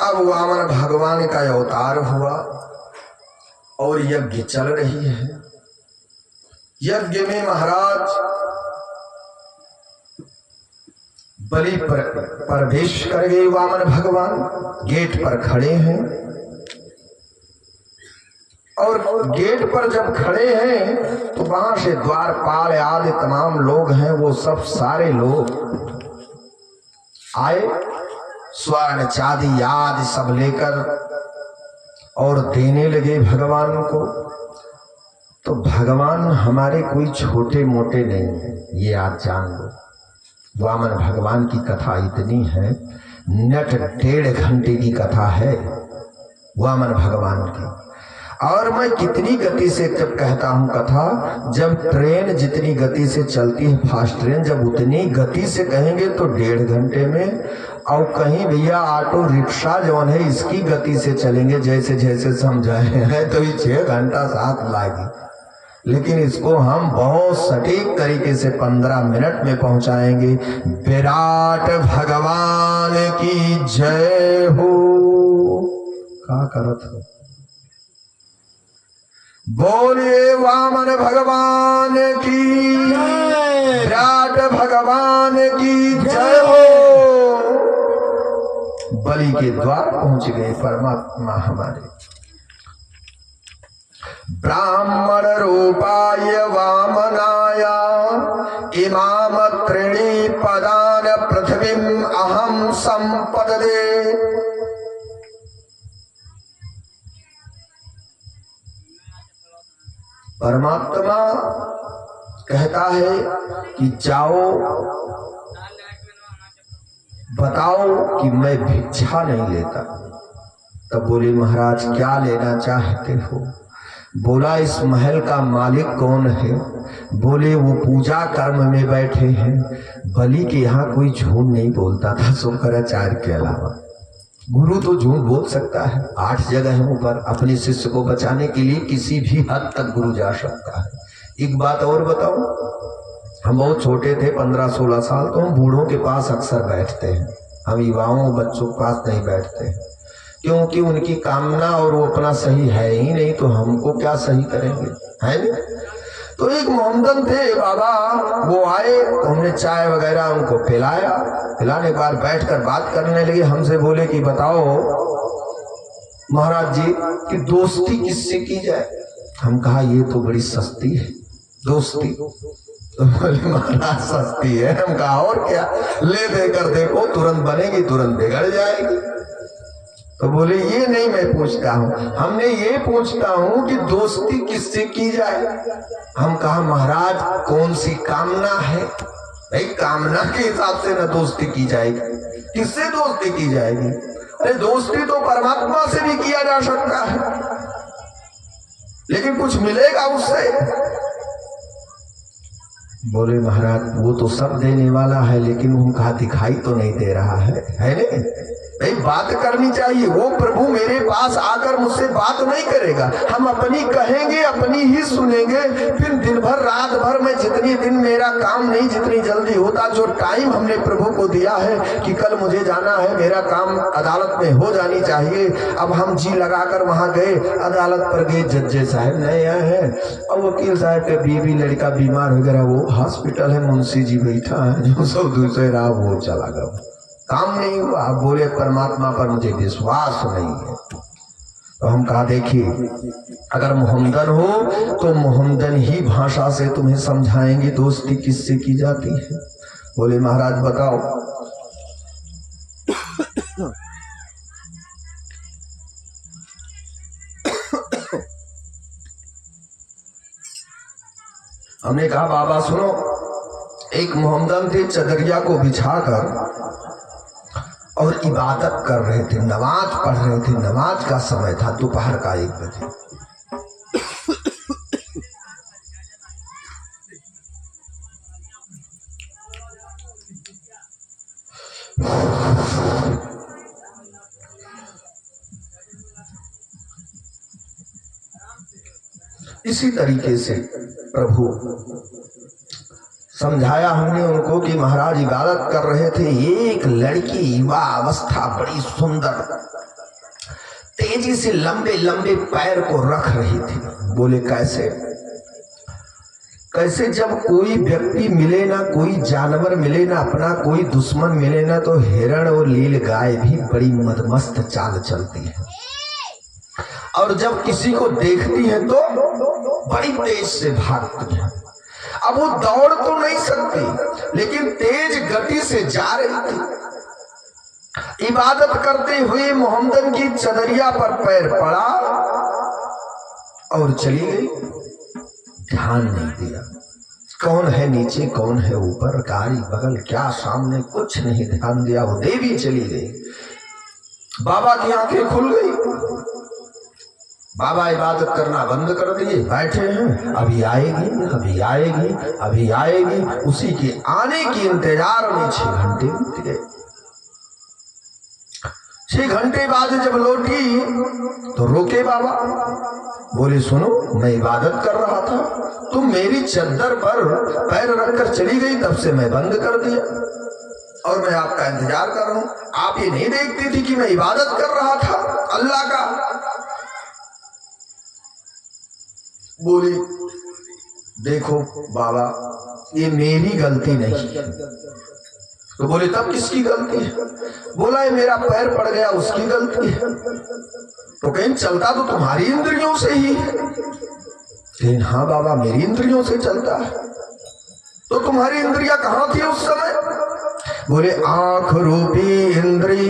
अब वामन भगवान का अवतार हुआ और यज्ञ चल रही है। यज्ञ में महाराज बलि पर प्रवेश कर गए। वामन भगवान गेट पर खड़े हैं और गेट पर जब खड़े हैं तो वहां से द्वारपाल आदि तमाम लोग हैं, वो सब सारे लोग आए स्वर्ण चांदी आदि सब लेकर और देने लगे भगवान को। तो भगवान हमारे कोई छोटे मोटे नहीं है, ये आप जान लो। वामन भगवान की कथा इतनी है, नट 1.5 घंटे की कथा है वामन भगवान की। और मैं कितनी गति से जब कहता हूं कथा, जब ट्रेन जितनी गति से चलती है फास्ट ट्रेन, जब उतनी गति से कहेंगे तो 1.5 घंटे में, और कहीं भैया ऑटो रिक्शा जो है इसकी गति से चलेंगे जैसे जैसे समझाए हैं तो ये 6 घंटा साथ लागी। लेकिन इसको हम बहुत सटीक तरीके से 15 मिनट में पहुंचाएंगे। विराट भगवान की जय हो। क्या करत हो? बोलिए वामन भगवान की, विराट भगवान की जय हो। बलि के द्वार पहुंच गए परमात्मा हमारे। ब्राह्मण रूपाय वामनाय इमाम त्रीणि पदान पृथ्वीम अहम संपददे। परमात्मा कहता है कि जाओ बताओ कि मैं भिक्षा नहीं लेता। तब बोले महाराज क्या लेना चाहते हो? बोला इस महल का मालिक कौन है? बोले वो पूजा कर्म में बैठे हैं। बलि के यहाँ कोई झूठ नहीं बोलता था शुक्राचार्य के अलावा। गुरु तो झूठ बोल सकता है, 8 जगह ऊपर अपने शिष्य को बचाने के लिए किसी भी हद तक गुरु जा सकता है। एक बात और बताऊं, हम बहुत छोटे थे 15-16 साल, तो हम बूढ़ों के पास अक्सर बैठते हैं, हम युवाओं बच्चों के पास नहीं बैठते हैं, क्योंकि उनकी कामना और वो अपना सही है ही नहीं, तो हमको क्या सही करेंगे, है नहीं। तो एक मोहम्मदन थे बाबा, वो आए तो हमने चाय वगैरह उनको पिलाया। पिलाने के बाद बैठकर बात करने लगे। हमसे बोले कि बताओ महाराज जी कि दोस्ती किससे की जाए? हम कहा ये तो बड़ी सस्ती है दोस्ती। तो बोले महाराज सस्ती है? हम कहा और क्या, ले देकर देखो, तुरंत बनेगी तुरंत बिगड़ जाएगी। तो बोले ये नहीं मैं पूछता हूँ, हमने ये पूछता हूँ कि दोस्ती किससे की जाए। हम कहा महाराज कौन सी कामना है? भाई कामना के हिसाब से ना दोस्ती की जाएगी, किससे दोस्ती की जाएगी? अरे दोस्ती तो परमात्मा से भी किया जा सकता है, लेकिन कुछ मिलेगा उससे? बोले महाराज वो तो सब देने वाला है, लेकिन उनका दिखाई तो नहीं दे रहा है नहीं? भाई बात करनी चाहिए। वो प्रभु मेरे पास आकर मुझसे बात नहीं करेगा, हम अपनी कहेंगे अपनी ही सुनेंगे। फिर दिन भर रात भर में जितनी दिन मेरा काम नहीं, जितनी जल्दी होता, जो टाइम हमने प्रभु को दिया है कि कल मुझे जाना है, मेरा काम अदालत में हो जानी चाहिए। अब हम जी लगाकर वहां गए, अदालत पर गए, जज साहब नहीं आए हैं, और वकील साहब के बीवी लड़का बीमार वगैरह, वो हॉस्पिटल है, मुंशी जी बैठा है, जो सब दूसरे राह वो चला गया, काम नहीं हुआ। बोले परमात्मा पर मुझे विश्वास नहीं है। तो हम कहा देखिए अगर मोहम्मदन हो तो मोहम्मदन ही भाषा से तुम्हें समझाएंगे दोस्ती किससे की जाती है। बोले महाराज बताओ। हमने कहा बाबा सुनो, एक मोहम्मदन थे, चदरिया को बिछाकर और इबादत कर रहे थे, नमाज पढ़ रहे थे। नमाज का समय था, दोपहर का 1 बजे। इसी तरीके से प्रभु समझाया हमने उनको कि महाराज इबादत कर रहे थे, एक लड़की युवा अवस्था बड़ी सुंदर तेजी से लंबे लंबे पैर को रख रही थी। बोले कैसे? कैसे जब कोई व्यक्ति मिले ना, कोई जानवर मिले ना, अपना कोई दुश्मन मिले ना, तो हिरण और लील गाय भी बड़ी मदमस्त चाल चलती है, और जब किसी को देखती है तो बड़ी तेज से भागती है। अब वो दौड़ तो नहीं सकती, लेकिन तेज गति से जा रही थी। इबादत करते हुए मोहम्मदन की चदरिया पर पैर पड़ा और चली गई। ध्यान नहीं दिया कौन है नीचे, कौन है ऊपर, गाड़ी बगल क्या सामने, कुछ नहीं ध्यान दिया। वो देवी चली गई। बाबा की आंखें खुल गई। बाबा इबादत करना बंद कर दिए, बैठे हैं, अभी आएगी, अभी आएगी, अभी आएगी। उसी के आने के इंतजार में 6 घंटे बीत गए। 6 घंटे बाद जब लौटी तो रोके बाबा। बोले सुनो, मैं इबादत कर रहा था, तुम मेरी चद्दर पर पैर रखकर चली गई, तब से मैं बंद कर दिया और मैं आपका इंतजार कर रहा हूं। आप ये नहीं देखती थी कि मैं इबादत कर रहा था अल्लाह का? बोली देखो बाबा, ये मेरी गलती नहीं है। तो बोले तब किसकी गलती है? बोला ये मेरा पैर पड़ गया, उसकी गलती है। तो कहीं चलता तो तुम्हारी इंद्रियों से ही है। लेकिन हाँ बाबा, मेरी इंद्रियों से चलता है। तो तुम्हारी इंद्रियां कहाँ थी उस समय? बोले आंख रूपी इंद्री,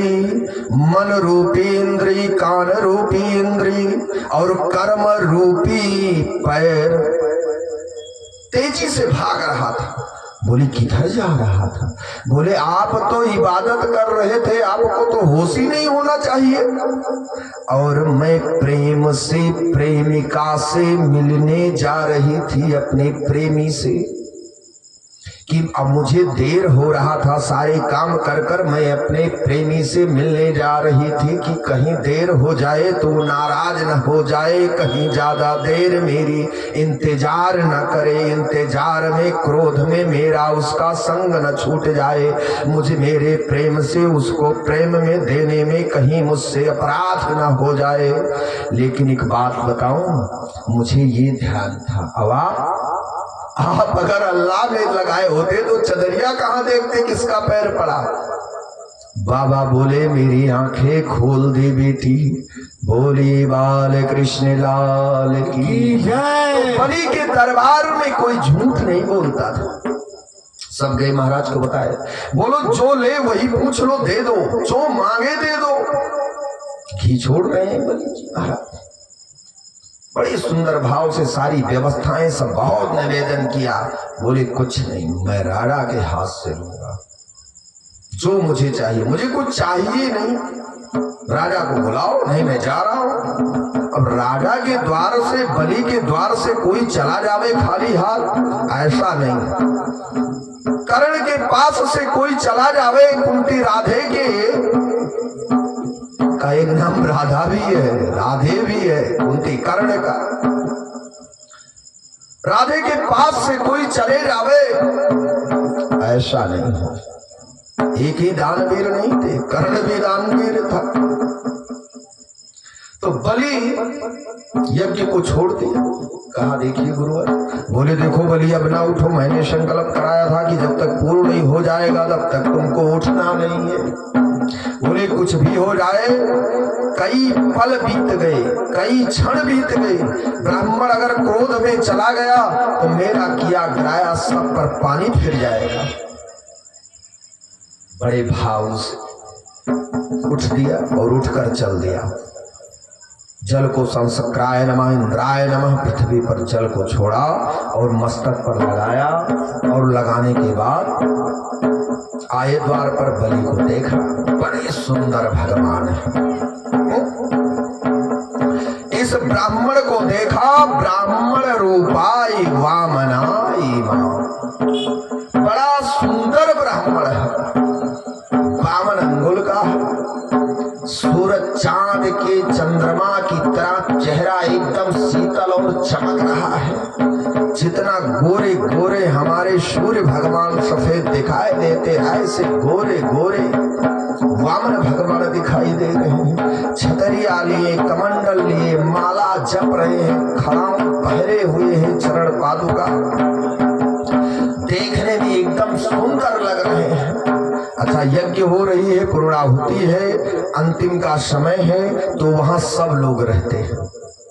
मन रूपी इंद्री, कान रूपी इंद्री और कर्म रूपी पैर तेजी से भाग रहा था। बोले किधर जा रहा था? बोले आप तो इबादत कर रहे थे, आपको तो होश ही नहीं होना चाहिए। और मैं प्रेम से प्रेमिका से मिलने जा रही थी, अपने प्रेमी से, कि अब मुझे देर हो रहा था। सारे काम कर कर मैं अपने प्रेमी से मिलने जा रही थी कि कहीं देर हो जाए तो नाराज न हो जाए, कहीं ज्यादा देर मेरी इंतजार न करे, इंतजार में क्रोध में मेरा उसका संग न छूट जाए, मुझे मेरे प्रेम से उसको प्रेम में देने में कहीं मुझसे अपराध न हो जाए। लेकिन एक बात बताऊं, मुझे ये ध्यान था, अब आप अगर अल्लाह में लगाए होते तो चदरिया कहां देखते किसका पैर पड़ा? बाबा बोले मेरी आंखें खोल दे बेटी। बोली बाल कृष्ण लाल की जय। तो बलि के दरबार में कोई झूठ नहीं बोलता था। सब गए महाराज को बताए, बोलो जो ले वही पूछ लो, दे दो, जो मांगे दे दो। घी छोड़ रहे हैं बलि महाराज। बड़ी सुंदर भाव से सारी व्यवस्थाएं सब बहुत निवेदन किया। बोले कुछ नहीं, मैं राजा के हाथ से लूंगा जो मुझे चाहिए, मुझे कुछ चाहिए नहीं। राजा को बुलाओ, नहीं मैं जा रहा हूं। अब राजा के द्वार से, बलि के द्वार से कोई चला जावे खाली हाथ, ऐसा नहीं। कर्ण के पास से कोई चला जावे, कुंती राधे के का एक नाम राधा भी है, राधे भी है, कुंती कर्ण का। राधे के पास से कोई चले जावे, ऐसा नहीं हो। एक ही दानवीर नहीं थे, कर्ण भी दानवीर था। तो बलि यज्ञ को छोड़ दिया। कहा देखिए गुरुवर, बोले देखो बलि अब ना उठो, मैंने संकल्प कराया था कि जब तक पूर्ण नहीं हो जाएगा तब तक तुमको उठना नहीं है। बोले कुछ भी हो जाए, कई पल बीत गए, कई क्षण बीत गए, ब्राह्मण अगर क्रोध में चला गया तो मेरा किया कराया सब पर पानी फिर जाएगा। बड़े भाव से उठ दिया और उठकर चल दिया। जल को संसक्राय नमः, इंद्राय नमः, पृथ्वी पर जल को छोड़ा और मस्तक पर लगाया, और लगाने के बाद आए द्वार पर बलि को देखा। बड़े सुंदर भगवान है। इस ब्राह्मण को देखा, ब्राह्मण रूपाई वामनाई मां, बड़ा सुंदर ब्राह्मण है, 52 अंगुल का है, सूरज चांद के चंद्रमा की तरह चेहरा एकदम शीतल और चमक रहा है। जितना गोरे गोरे हमारे सूर्य भगवान सफेद दिखाई देते ऐसे गोरे गोरे वामन भगवान दिखाई दे रहे हैं। छतरिया लिए, कमंडल लिए, माला जप रहे हैं, खड़ाऊ पहरे हुए हैं, चरण पादुका देखने में एकदम सुंदर लग रहे हैं। अच्छा, यज्ञ हो रही है, पूर्णाहुति है, अंतिम का समय है, तो वहां सब लोग रहते हैं।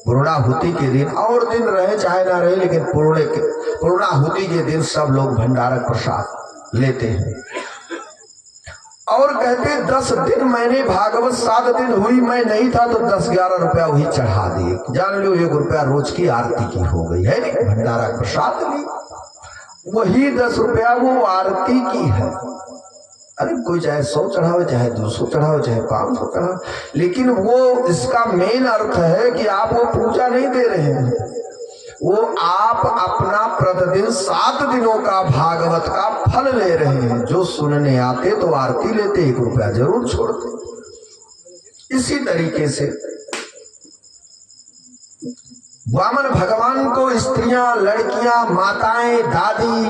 पूर्णाहुति के दिन, और दिन रहे चाहे ना रहे, लेकिन पूर्णाहुति के दिन सब लोग भंडारक प्रसाद लेते हैं। और कहते 10 दिन मैंने भागवत 7 दिन हुई मैं नहीं था तो 10-11 रुपया वही चढ़ा दिए। जान लो 1 रुपया रोज की आरती की हो गई है, भंडारा प्रसाद ली, वही 10 रुपया वो आरती की है। अरे कोई चाहे 100 चढ़ावे, चाहे 200 चढ़ावे, चाहे 500 चढ़ावे, लेकिन वो इसका मेन अर्थ है कि आप वो पूजा नहीं दे रहे हैं, वो आप अपना प्रतिदिन 7 दिनों का भागवत का फल ले रहे हैं। जो सुनने आते तो आरती लेते, 1 रुपया जरूर छोड़ते। इसी तरीके से वामन भगवान को स्त्रियां, लड़कियां, माताएं, दादी,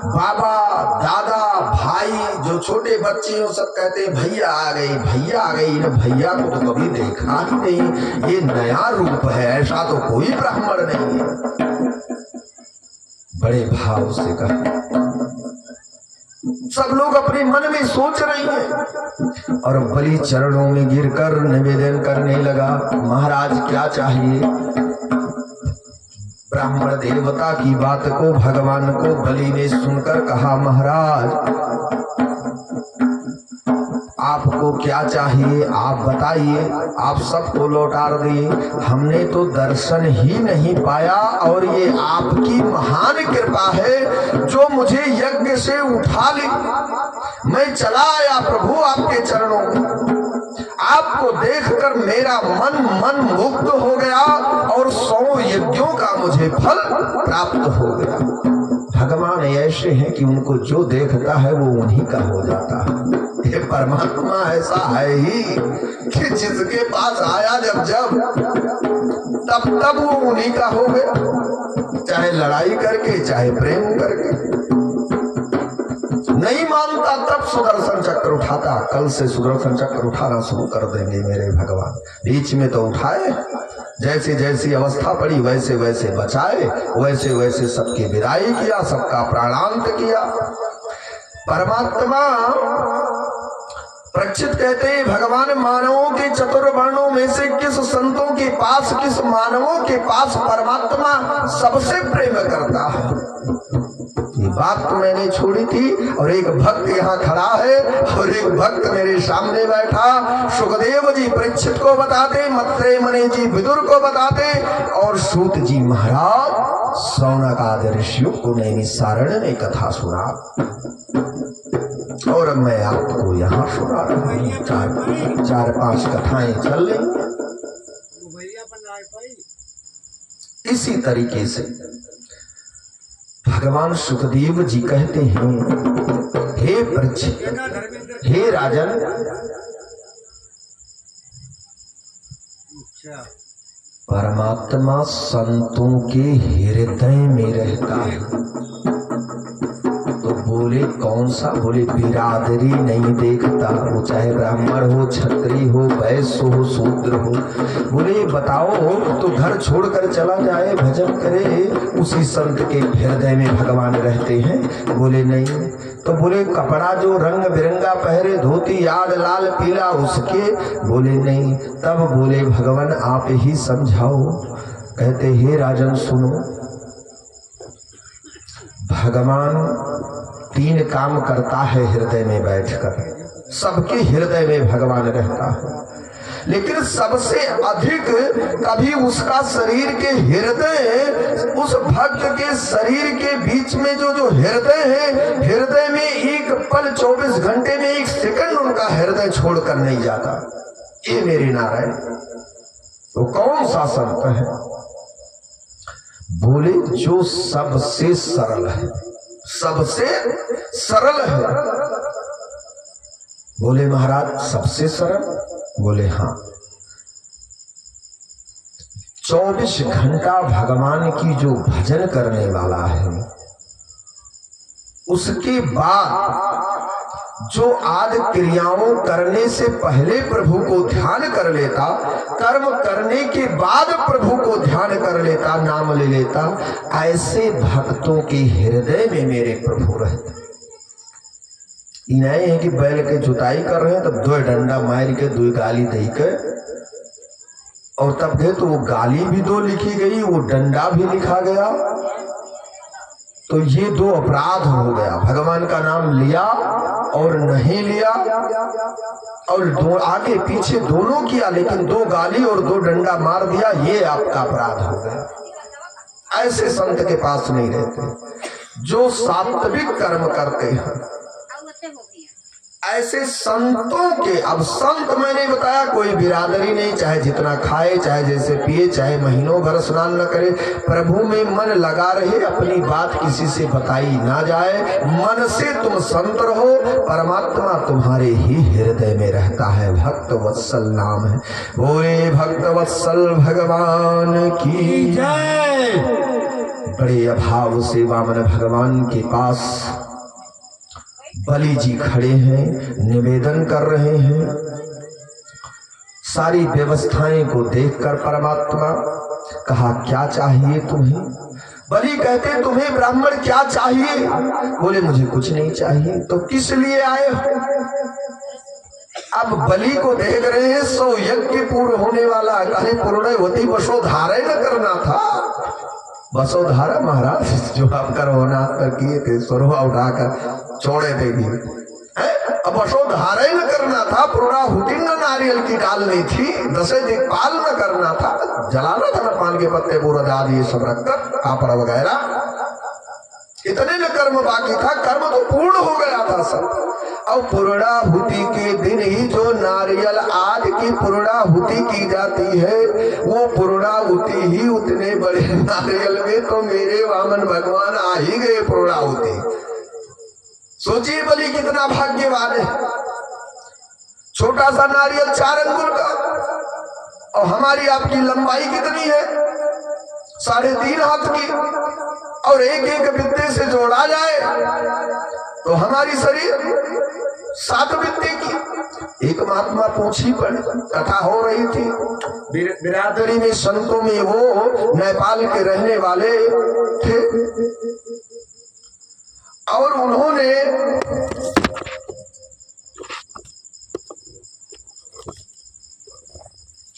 बाबा, दादा, भाई, जो छोटे बच्चे हो सब कहते हैं भैया आ गई, भैया आ गई। भैया को तो कभी देखा ही नहीं, ये नया रूप है, ऐसा तो कोई ब्राह्मण नहीं है। बड़े भाव से कहा, सब लोग अपने मन में सोच रही हैं। और बलि चरणों में गिरकर निवेदन करने लगा, महाराज क्या चाहिए। ब्राह्मण देवता की बात को भगवान को बलि ने सुनकर कहा, महाराज आपको क्या चाहिए, आप बताइए। आप सबको लौटा दिए, हमने तो दर्शन ही नहीं पाया, और ये आपकी महान कृपा है जो मुझे यज्ञ से उठा ली। मैं चला आया प्रभु आपके चरणों में, आपको देखकर मेरा मन मुग्ध हो गया और 100 यज्ञों का मुझे फल प्राप्त हो गया। भगवान ऐसे हैं कि उनको जो देखता है वो उन्हीं का हो जाता है। ये परमात्मा ऐसा है ही कि जिसके पास आया जब तब वो उन्हीं का हो गया, चाहे लड़ाई करके, चाहे प्रेम करके। नहीं मानता तब सुदर्शन चक्र उठाता। कल से सुदर्शन चक्र उठाना शुरू कर देंगे मेरे भगवान। बीच में तो उठाए, जैसे जैसी अवस्था पड़ी वैसे वैसे बचाए, वैसे वैसे सबकी विदाई किया, सबका प्राणांत किया। परमात्मा परीक्षित कहते हैं, भगवान मानवों के चतुर्वर्णों में से किस संतों के पास, किस मानवों के पास परमात्मा सबसे प्रेम करता है। ये बात तो मैंने छोड़ी थी, और एक भक्त यहाँ खड़ा है और एक भक्त मेरे सामने बैठा। सुखदेव जी परीक्षित को बताते, मत्रेय मुनि जी विदुर को बताते, और सूत जी महाराज शौनक आदि ऋषियों को नैमिषारण्य ने कथा सुना, और अब मैं आपको यहाँ सुना रहा हूँ। 4-5 कथाएं चल रही। इसी तरीके से भगवान सुखदेव जी कहते हैं, हे परीक्षित, हे राजन, परमात्मा संतों के हृदय में रहता है। तो बोले कौन सा? बोले बिरादरी नहीं देखता, वो चाहे ब्राह्मण हो, क्षत्रिय हो, वैश्य हो, शूद्र हो। बोले बताओ, तो घर छोड़कर चला जाए, भजन करे, उसी संत के हृदय में भगवान रहते हैं? बोले नहीं। तो बोले कपड़ा जो रंग बिरंगा पहरे, धोती याद लाल पीला, उसके? बोले नहीं। तब बोले भगवान आप ही समझाओ। कहते हे राजन सुनो, भगवान 3 काम करता है हृदय में बैठकर। सबके हृदय में भगवान रहता है, लेकिन सबसे अधिक कभी उसका शरीर के हृदय, उस भक्त के शरीर के बीच में जो हृदय है, हृदय में एक पल 24 घंटे में 1 सेकंड उनका हृदय छोड़कर नहीं जाता। ये मेरे नारायण, वो कौन सा संत है? बोले जो सबसे सरल है, सबसे सरल है। बोले महाराज सबसे सरल? बोले हाँ। 24 घंटा भगवान की जो भजन करने वाला है, उसके बाद जो आदि क्रियाओं करने से पहले प्रभु को ध्यान कर लेता, कर्म करने के बाद प्रभु को ध्यान कर लेता, नाम ले लेता, ऐसे भक्तों के हृदय में मेरे प्रभु रहते। नहीं है कि बैल के जुताई कर रहे हैं तब 2 डंडा मार के 2 गाली दे के, और तब गए तो वो गाली भी 2 लिखी गई, वो डंडा भी लिखा गया, तो ये 2 अपराध हो गया। भगवान का नाम लिया और नहीं लिया, और 2 आगे पीछे दोनों किया, लेकिन 2 गाली और 2 डंडा मार दिया, ये आपका अपराध हो गया। ऐसे संत के पास नहीं रहते जो सात्विक कर्म करते हैं, ऐसे संतों के। अब संत मैंने बताया कोई बिरादरी नहीं, चाहे जितना खाए, चाहे जैसे पिए, चाहे महीनों भर स्नान न करे, प्रभु में मन लगा रहे, अपनी बात किसी से बताई ना जाए, मन से तुम संत रहो, परमात्मा तुम्हारे ही हृदय में रहता है। भक्त वत्सल नाम है। बोले भक्त वत्सल भगवान की जय। बड़े अभाव से वामन भगवान के पास बलि जी खड़े हैं, निवेदन कर रहे हैं। सारी व्यवस्थाएं को देखकर परमात्मा कहा, क्या चाहिए तुम्हें? बलि कहते, तुम्हें ब्राह्मण क्या चाहिए? बोले, मुझे कुछ नहीं चाहिए। तो किस लिए आए हो? अब बलि को देख रहे हैं, 100 यज्ञ पूर्ण होने वाला, कहे पूर्णवती वसोधारा न करना था। वसोधारा महाराज जो आप करवना कर किए थे, स्वरूपा उठाकर छोड़े थे भी, अब वसोधारा न करना था, पूर्णाहुति न नारियल की डालनी थी, 10 दिक्पाल न करना था, जलाना था न पान के पत्ते पूरा आदि ये सब रखकर कापड़ वगैरह, इतने न कर्म बाकी था। कर्म तो पूर्ण हो गया था सब। और पूर्णाहुति के दिन ही जो नारियल आदि की पूर्णाहुति की जाती है, वो पूर्णाहुति ही उतने बड़े नारियल में तो मेरे वामन भगवान आ ही गए पूर्णाहुति। सोचिए बलि कितना भाग्यवान है। छोटा सा नारियल 4 अंगुल का, और हमारी आपकी लंबाई कितनी है? 3.5 हाथ की, और एक बित्ते से जोड़ा जाए तो हमारी शरीर 7 बित्ते की। एक महात्मा पूछी पड़ी, कथा हो रही थी बिरादरी में, संतों में, वो नेपाल के रहने वाले थे, और उन्होंने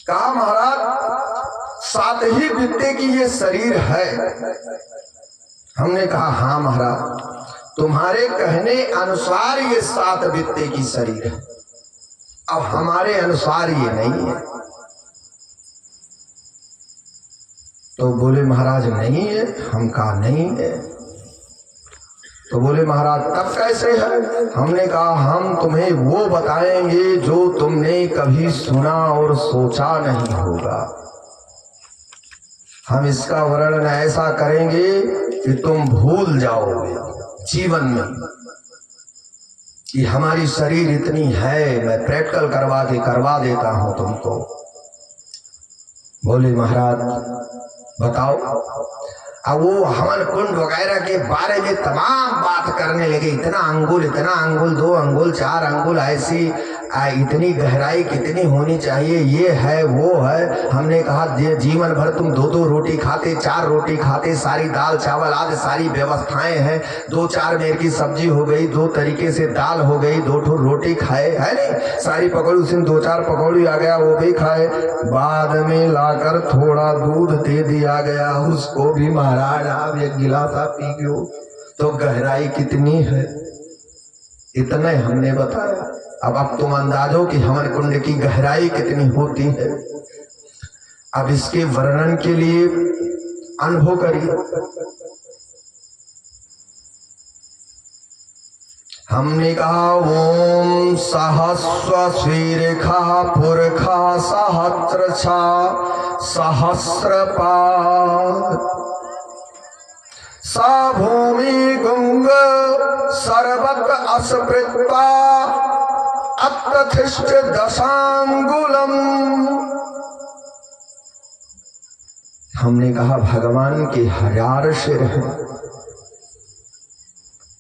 कहा, महाराज 7 ही बित्ते की ये शरीर है। हमने कहा, हाँ महाराज, तुम्हारे कहने अनुसार ये 7 बित्ते की शरीर है, अब हमारे अनुसार ये नहीं है। तो बोले, महाराज नहीं है। हम कहा नहीं है। तो बोले, महाराज तब कैसे है? हमने कहा, हम तुम्हें वो बताएंगे जो तुमने कभी सुना और सोचा नहीं होगा। हम इसका वर्णन ऐसा करेंगे कि तुम भूल जाओगे जीवन में कि हमारी शरीर इतनी है। मैं प्रैक्टिकल करवा देता हूं तुमको। बोले, महाराज बताओ। अब वो हवन कुंड वगैरह के बारे में तमाम बात करने लगे। इतना अंगुल, 2 अंगुल, 4 अंगुल, ऐसी इतनी गहराई कितनी होनी चाहिए, ये है वो है। हमने कहा, जीवन भर तुम 2-2 रोटी खाते, 4 रोटी खाते, सारी दाल चावल आदि सारी व्यवस्थाएं हैं। 2-4 मेर की सब्जी हो गई, 2 तरीके से दाल हो गई, 2 ठो रोटी खाए, है नहीं? सारी पकौड़ी, उसमें 2-4 पकौड़ी आ गया, वो भी खाए। बाद में लाकर थोड़ा दूध दे दिया गया, उसको भी महाराज आप 1 गिलास पी गयो। तो गहराई कितनी है, इतने हमने बताया। अब तुम अंदाजो कि हवन कुंड की गहराई कितनी होती है। अब इसके वर्णन के लिए अनुभव करिए। हमने कहा, ओम सहस्र श्रीरेखा पुरखा सहस्रछा सहस्रपाद सा भूमि गुंग सर्वत अस्पृत्वा अत्तथिष्ठ 10 अंगुलम। हमने कहा भगवान के 1000 सिर हैं,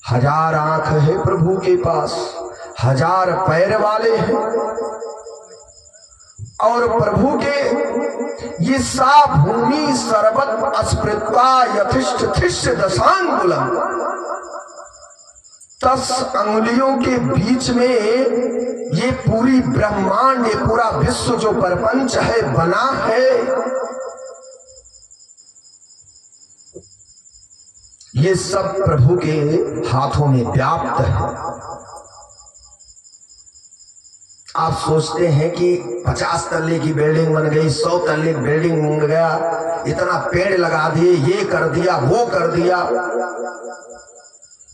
1000 आंख है प्रभु के पास, 1000 पैर वाले हैं, और प्रभु के ये सा भूमि सर्वत अस्पृत्वा यथिष्ठ थिष्ठ दशांगुलम, 10 अंगुलियों के बीच में ये पूरी ब्रह्मांड, ये पूरा विश्व जो प्रपंच है बना है, ये सब प्रभु के हाथों में व्याप्त है। आप सोचते हैं कि 50 तल्ले की बिल्डिंग बन गई, 100 तल्ले की बिल्डिंग बन गया, इतना पेड़ लगा दिए, ये कर दिया वो कर दिया,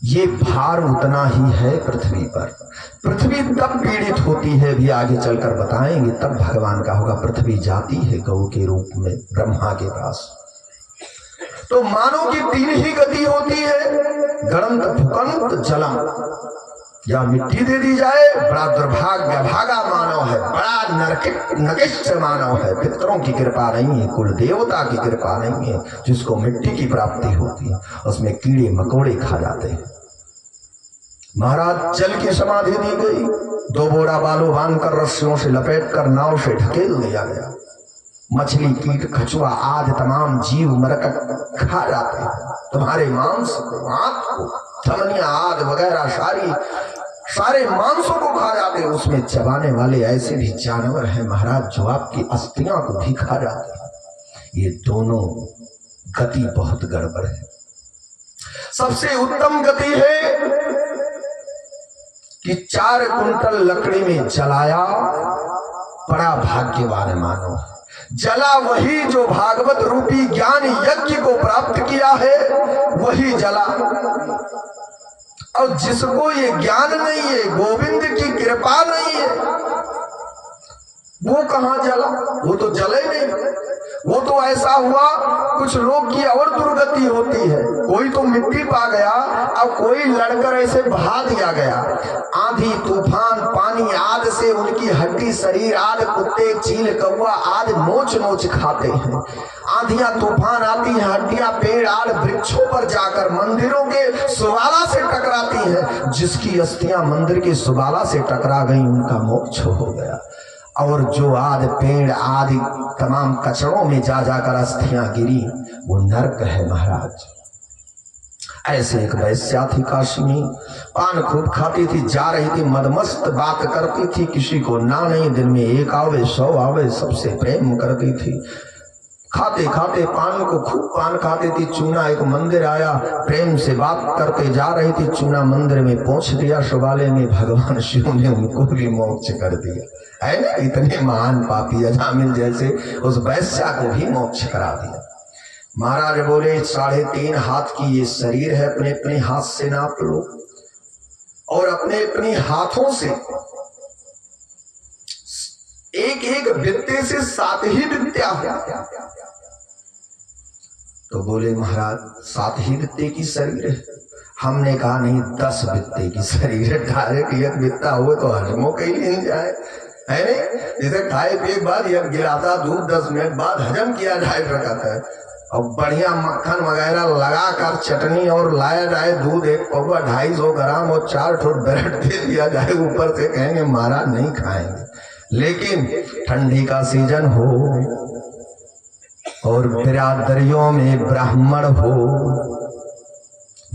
ये भार उतना ही है पृथ्वी पर। पृथ्वी तब पीड़ित होती है, भी आगे चलकर बताएंगे, तब भगवान का होगा। पृथ्वी जाती है गौ के रूप में ब्रह्मा के पास। तो मानव की 3 ही गति होती है, गणंत भूकंप जलम। या मिट्टी दे दी जाए, बड़ा दुर्भाग्य भागा मानव है, बड़ा नकिष्ट मानव है, पितरों की कृपा नहीं है, कुल देवता की कृपा नहीं है, जिसको मिट्टी की प्राप्ति होती है उसमें कीड़े मकोड़े खा जाते हैं। महाराज जल की समाधि दी गई, 2 बोरा बालू बांधकर रस्सियों से लपेटकर नाव से ढकेल दिया गया। मछली कीट कछुआ आदि तमाम जीव मरकट खा जाते हैं तुम्हारे मांस को, आंख को, धमनियां आदि वगैरह सारे मांसों को खा जाते हैं। उसमें चबाने वाले ऐसे भी जानवर हैं महाराज जो आपकी अस्थियां को भी खा जाते हैं। ये दोनों गति बहुत गड़बड़ है। सबसे उत्तम गति है कि 4 कुंटल लकड़ी में जलाया, बड़ा भाग्यवान मानो। जला वही जो भागवत रूपी ज्ञान यज्ञ को प्राप्त किया है, वही जला। और जिसको ये ज्ञान नहीं है, गोविंद की कृपा नहीं है, वो कहां जला? वो तो जले नहीं। वो तो ऐसा हुआ, कुछ लोग की और दुर्गति होती है, कोई तो मिट्टी पा गया, अब कोई लड़कर ऐसे बहा दिया गया। आंधी तूफान पानी आदि से उनकी हड्डी शरीर आदि कुत्ते चील कौवा आदि नोच नोच खाते हैं। आंधियां तूफान आती हैं, हड्डियां पेड़ आदि वृक्षों पर जाकर मंदिरों के सुबाला से टकराती है। जिसकी अस्थियां मंदिर के सुबाला से टकरा गई उनका मोक्ष हो गया। और जो आदि पेड़ आदि तमाम कचड़ों में जा जाकर अस्थियां गिरी, वो नरक है महाराज। ऐसे एक वैश्या थी काशी में, पान खूब खाती थी, जा रही थी मदमस्त, बात करती थी, किसी को ना नहीं, दिन में 1 आवे 100 आवे, सबसे प्रेम करती थी। खाते खाते पान को खूब पान खाती थी। चूना एक मंदिर आया, प्रेम से बात करते जा रही थी, चूना मंदिर में पहुंच दिया सुबाले में, भगवान शिव ने उनको भी मोक्ष कर दिया है ना। इतने महान पापी अजामिल जैसे उस वैश्या को भी मोक्ष करा दिया। महाराज बोले 3.5 हाथ की ये शरीर है, अपने अपने हाथ से नाप लो, और अपने अपने हाथों से एक एक वित्ते से 7 ही वित्या है। तो बोले महाराज 7 ही वित्ते की शरीर है। हमने कहा नहीं, 10 वित्ते की शरीर है। डायरेक्ट 1 वित्ता हुए तो हजमों के ही ले जाए, है नहीं? जैसे खाए पिए के बाद 1 गिलासा दूध 10 मिनट बाद हजम किया जाए रखा है, और बढ़िया मक्खन वगैरह लगाकर चटनी और लाया जाए, दूध 1 पौवा 250 ग्राम और 4 ठोट ब्रेड दे दिया जाए, ऊपर से कहेंगे महाराज नहीं खाएंगे। लेकिन ठंडी का सीजन हो और बिरादरियों में ब्राह्मण हो,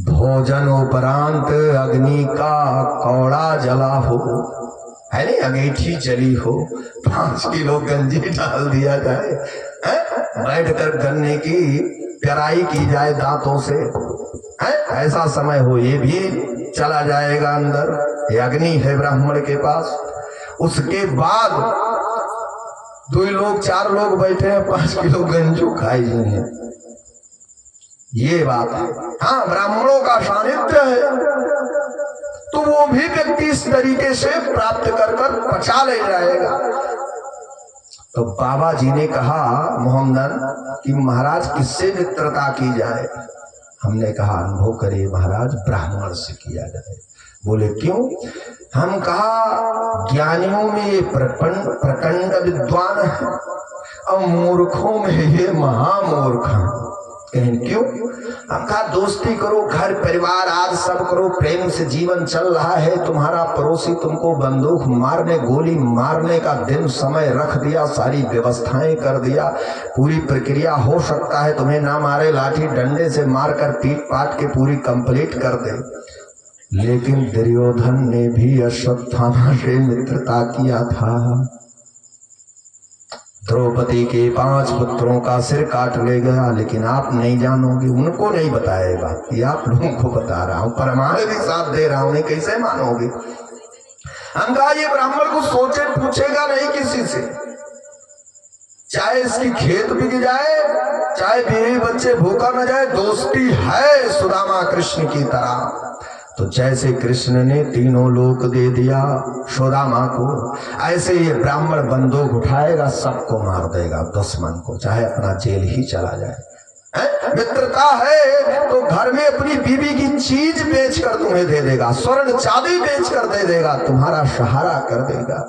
भोजन उपरांत अग्नि का कौड़ा जला हो, है नहीं, अंगीठी जली हो, 5 किलो गंजी डाल दिया जाए, बैठकर गन्ने की पेराई की जाए दांतों से, ऐसा समय हो, ये भी चला जाएगा अंदर। ये अग्नि है ब्राह्मण के पास। उसके बाद 2 लोग 4 लोग बैठे हैं, 5 किलो गंजू खाई जाए, ये बात है। हाँ, ब्राह्मणों का सानिध्य है तो वो भी व्यक्ति इस तरीके से प्राप्त कर कर पचा ले जाएगा। तो बाबा जी ने कहा मोहम्मदन कि महाराज किससे मित्रता की जाए? हमने कहा अनुभव करे महाराज, ब्राह्मण से किया जाए। बोले क्यों? हम कहा ज्ञानियों में ये प्रचंड विद्वान है और मूर्खों में ये महामूर्ख है। कहें क्यों? हम कहा दोस्ती करो, घर परिवार आज सब करो, प्रेम से जीवन चल रहा है। तुम्हारा पड़ोसी तुमको बंदूक मारने गोली मारने का दिन समय रख दिया, सारी व्यवस्थाएं कर दिया, पूरी प्रक्रिया हो सकता है तुम्हें ना मारे, लाठी डंडे से मारकर पीट पाट के पूरी कंप्लीट कर दे। लेकिन दुर्योधन ने भी अश्वत्थामा से मित्रता किया था। द्रौपदी के 5 पुत्रों का सिर काट ले गया, लेकिन आप नहीं जानोगे, उनको नहीं बताया बात, ये आप लोगों को बता रहा हूं, परमाण भी साथ दे रहा हूं, नहीं कैसे मानोगे? हम कहा ये ब्राह्मण को सोचे पूछेगा नहीं किसी से, चाहे इसकी खेत बिक जाए, चाहे बीवी बच्चे भूखा न जाए, दोस्ती है सुदामा कृष्ण की तरह। तो जैसे कृष्ण ने तीनों लोक दे दिया सुदामा को, ऐसे ये ब्राह्मण बंदूक उठाएगा, सबको मार देगा दुश्मन को, चाहे अपना जेल ही चला जाए। मित्रता है तो घर में अपनी बीवी की चीज बेचकर तुम्हें दे देगा, स्वर्ण चांदी बेचकर दे देगा, तुम्हारा सहारा कर देगा।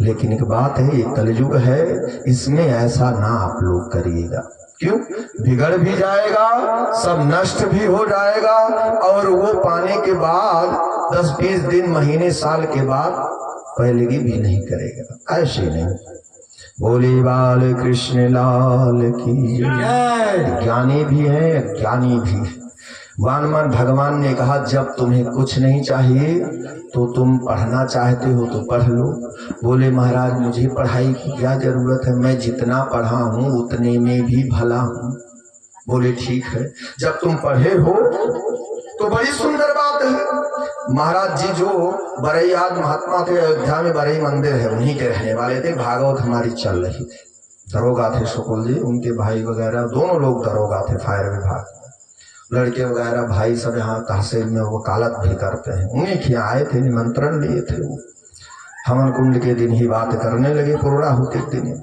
लेकिन एक बात है, ये कलयुग है, इसमें ऐसा ना आप लोग करिएगा। क्यों? बिगड़ भी जाएगा, सब नष्ट भी हो जाएगा, और वो पाने के बाद 10-20 दिन महीने साल के बाद पहलेगी भी नहीं करेगा। ऐसे नहीं। बोले बाल कृष्ण लाल की जय। ज्ञानी भी है, ज्ञानी भी। वानमन भगवान ने कहा जब तुम्हें कुछ नहीं चाहिए तो तुम पढ़ना चाहते हो तो पढ़ लो। बोले महाराज मुझे पढ़ाई की क्या जरूरत है, मैं जितना पढ़ा हूँ उतने में भी भला हूँ। बोले ठीक है, जब तुम पढ़े हो तो बड़ी सुंदर बात है। महाराज जी जो बरैयाद महात्मा थे, अयोध्या में बरई मंदिर है, उन्हीं के रहने वाले थे। भागवत हमारी चल रही थी, दरोगा थे शुक्ल जी, उनके भाई वगैरह दोनों लोग दरोगा थे फायर विभाग, लड़के वगैरह भाई सब यहाँ तहसील में वकालत भी करते हैं। उन्हीं के आए थे, निमंत्रण लिए थे। वो हवन कुंड के दिन ही बात करने लगे, पूर्णाहुति के दिन।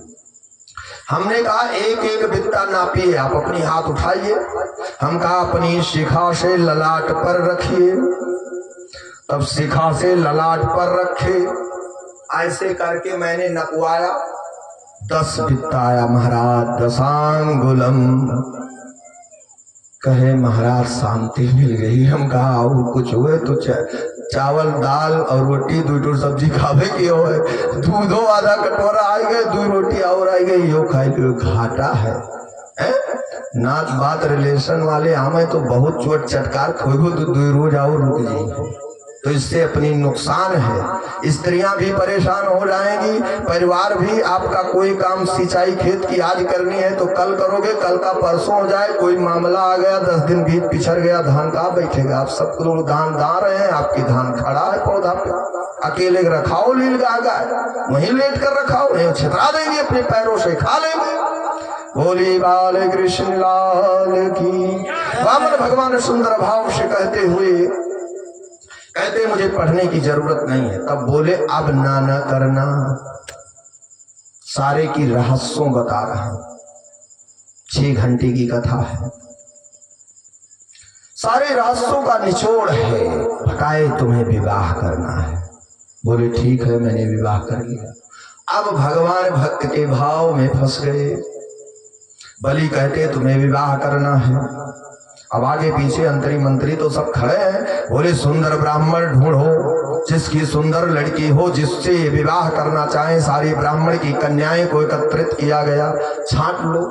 हमने कहा एक एक बित्ता नापिए, आप अपनी हाथ उठाइए। हम कहा अपनी शिखा से ललाट पर रखिए। तब शिखा से ललाट पर रखे, ऐसे करके मैंने नपवाया, 10 बित्ता आया महाराज, 10 अंगुलम। कहे महाराज शांति मिल गई। हम कहा और कुछ हुए तो चावल दाल और रोटी 2 सब्जी खावे की हो, दूधो आधा कटोरा आ गए, 2 रोटी और आई गई, यो खाई लो, घाटा है। नाच बात रिलेशन वाले हमें तो बहुत चोट चटकार खोगो तो 2 रोज और रुक जाएंगे, तो इससे अपनी नुकसान है। स्त्रियां भी परेशान हो जाएंगी, परिवार भी। आपका कोई काम सिंचाई खेत की आज करनी है तो कल करोगे, कल का परसों हो जाए, कोई मामला आ गया, 10 दिन बीच पिछड़ गया, धान कहाँ बैठेगा? आप सब लोग धान दा रहे हैं, आपकी धान खड़ा है पौधा पे, अकेले रखाओ, लील गागा वहीं लेट कर रखाओ, नहीं छितरा देंगे अपने पैरों से, खा लेंगे। बोली बाल कृष्ण लाल की। वामन भगवान सुंदर भाव से कहते हुए कहते मुझे पढ़ने की जरूरत नहीं है। तब बोले अब ना करना, सारे की रहस्यों बता रहा हूं, 6 घंटे की कथा है, सारे रहस्यों का निचोड़ है। बताए तुम्हें विवाह करना है। बोले ठीक है, मैंने विवाह कर लिया। अब भगवान भक्त के भाव में फंस गए। बलि कहते तुम्हें विवाह करना है। अब आगे पीछे अंतरी मंत्री तो सब खड़े हैं। बोले सुंदर ब्राह्मण ढूंढो, जिसकी सुंदर लड़की हो, जिससे विवाह करना चाहे। सारी ब्राह्मण की कन्याएं को एकत्रित किया गया, छांट लो,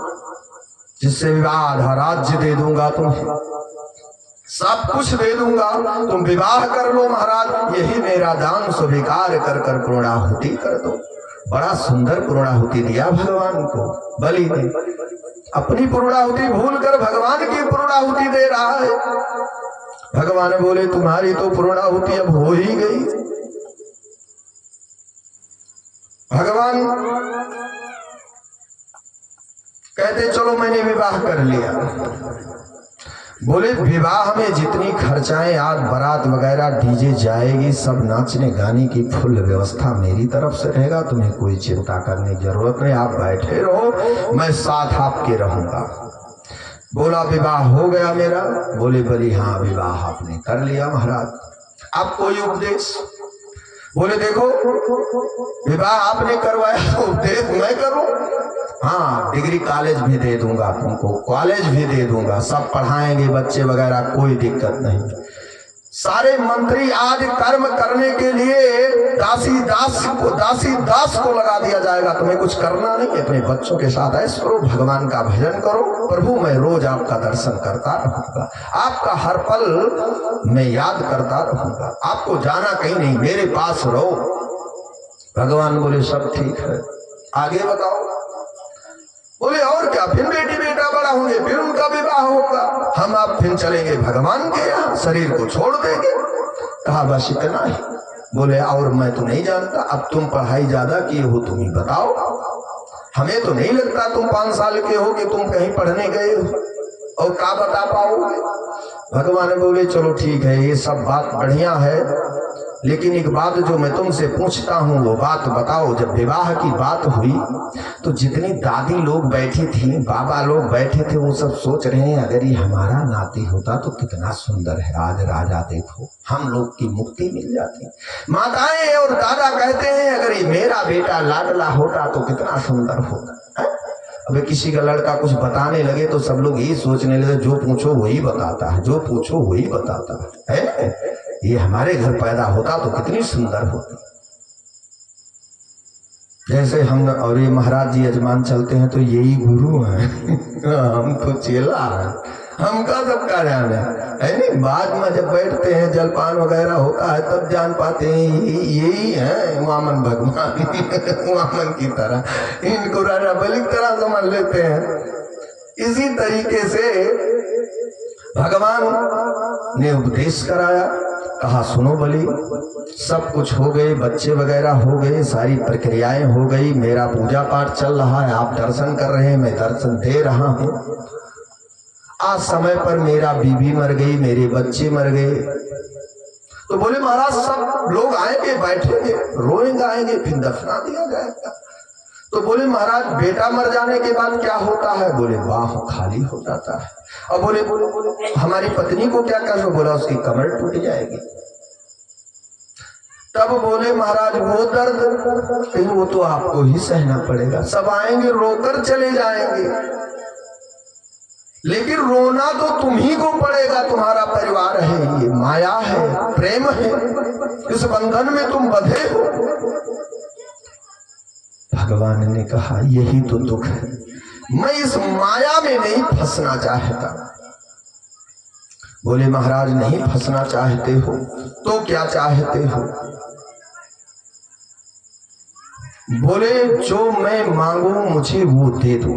जिससे विवाह, आधा राज्य दे दूंगा तुम्हें, सब कुछ दे दूंगा, तुम विवाह कर लो महाराज, यही मेरा दान स्वीकार कर कर पूर्णाहुति कर दो। बड़ा सुंदर पूर्णाहुति दिया भगवान को बलि ने। अपनी पूर्णाहुति भूलकर भगवान की पूर्णाहुति दे रहा है। भगवान बोले तुम्हारी तो पूर्णाहुति अब हो ही गई। भगवान कहते चलो मैंने विवाह कर लिया। बोले विवाह में जितनी खर्चाएं, आज बारात वगैरह डीजे जाएगी, सब नाचने गाने की फुल व्यवस्था मेरी तरफ से रहेगा, तुम्हें कोई चिंता करने की जरूरत नहीं, आप बैठे रहो, मैं साथ आपके रहूंगा। बोला विवाह हो गया मेरा? बोले बलि हाँ विवाह आपने कर लिया महाराज। आप कोई उपदेश? बोले देखो विवाह आपने करवाया तो उपदेश मैं करूं? हाँ, डिग्री कॉलेज भी दे दूंगा तुमको, कॉलेज भी दे दूंगा, सब पढ़ाएंगे बच्चे वगैरह, कोई दिक्कत नहीं। सारे मंत्री आज कर्म करने के लिए दासी दास को लगा दिया जाएगा। तुम्हें कुछ करना नहीं, अपने बच्चों के साथ ऐश करो, भगवान का भजन करो। प्रभु मैं रोज आपका दर्शन करता रहूंगा, आपका हर पल मैं याद करता रहूंगा, आपको जाना कहीं नहीं, मेरे पास रहो। भगवान बोले सब ठीक है, आगे बताओ। बोले और क्या? फिर बेटी बेटा बड़ा होंगे, फिर उनका विवाह होगा, हम आप फिर चलेंगे भगवान के यहाँ, शरीर को छोड़ देंगे। कहा बस इतना ही। बोले और मैं तो नहीं जानता, अब तुम पढ़ाई ज्यादा किए हो, तुम ही बताओ, हमें तो नहीं लगता तुम 5 साल के हो कि तुम कहीं पढ़ने गए हो, और क्या बता पाओगे? भगवान बोले चलो ठीक है, ये सब बात बढ़िया है, लेकिन एक बात जो मैं तुमसे पूछता हूँ वो बात बताओ। जब विवाह की बात हुई तो जितनी दादी लोग बैठी थी, बाबा लोग बैठे थे, वो सब सोच रहे हैं अगर ये हमारा नाती होता तो कितना सुंदर है, आज राजा देखो, हम लोग की मुक्ति मिल जाती। माताएं और दादा कहते हैं अगर ये मेरा बेटा लाडला होता तो कितना सुंदर होता। अबे किसी का लड़का कुछ बताने लगे तो सब लोग यही सोचने लगे जो पूछो वही बताता है, जो पूछो वही बताता है। ये हमारे घर पैदा होता तो कितनी सुंदर होती। जैसे हम और ये महाराज जी यजमान चलते हैं तो यही गुरु हैं हम तो चेला हैं, हमका सबका जान है नहीं। बाद में जब बैठते हैं जलपान वगैरह होता है तब जान पाते हैं यही है वामन भगवान वामन की तरह, इनको राजा बलि की तरह समझ लेते हैं। इसी तरीके से भगवान ने उपदेश कराया, कहा सुनो बलि, सब कुछ हो गए, बच्चे वगैरह हो गए, सारी प्रक्रियाएं हो गई, मेरा पूजा पाठ चल रहा है, आप दर्शन कर रहे हैं, मैं दर्शन दे रहा हूं। आज समय पर मेरा बीवी मर गई, मेरे बच्चे मर गए, तो बोले महाराज सब लोग आएंगे, बैठेंगे, रोएंगे, आएंगे, फिर दफना दिया जाएगा। तो बोले महाराज बेटा मर जाने के बाद क्या होता है? बोले बाह खाली हो जाता है। और बोले हमारी पत्नी को क्या करो? बोला उसकी कमर टूट जाएगी। तब बोले महाराज वो दर्द वो तो आपको ही सहना पड़ेगा, सब आएंगे रोकर चले जाएंगे, लेकिन रोना तो तुम ही को पड़ेगा, तुम्हारा परिवार है, ये माया है, प्रेम है, इस बंधन में तुम बंधे हो। भगवान ने कहा यही तो दुख है, मैं इस माया में नहीं फंसना चाहता। बोले महाराज नहीं फंसना चाहते हो तो क्या चाहते हो? बोले जो मैं मांगू मुझे वो दे दो।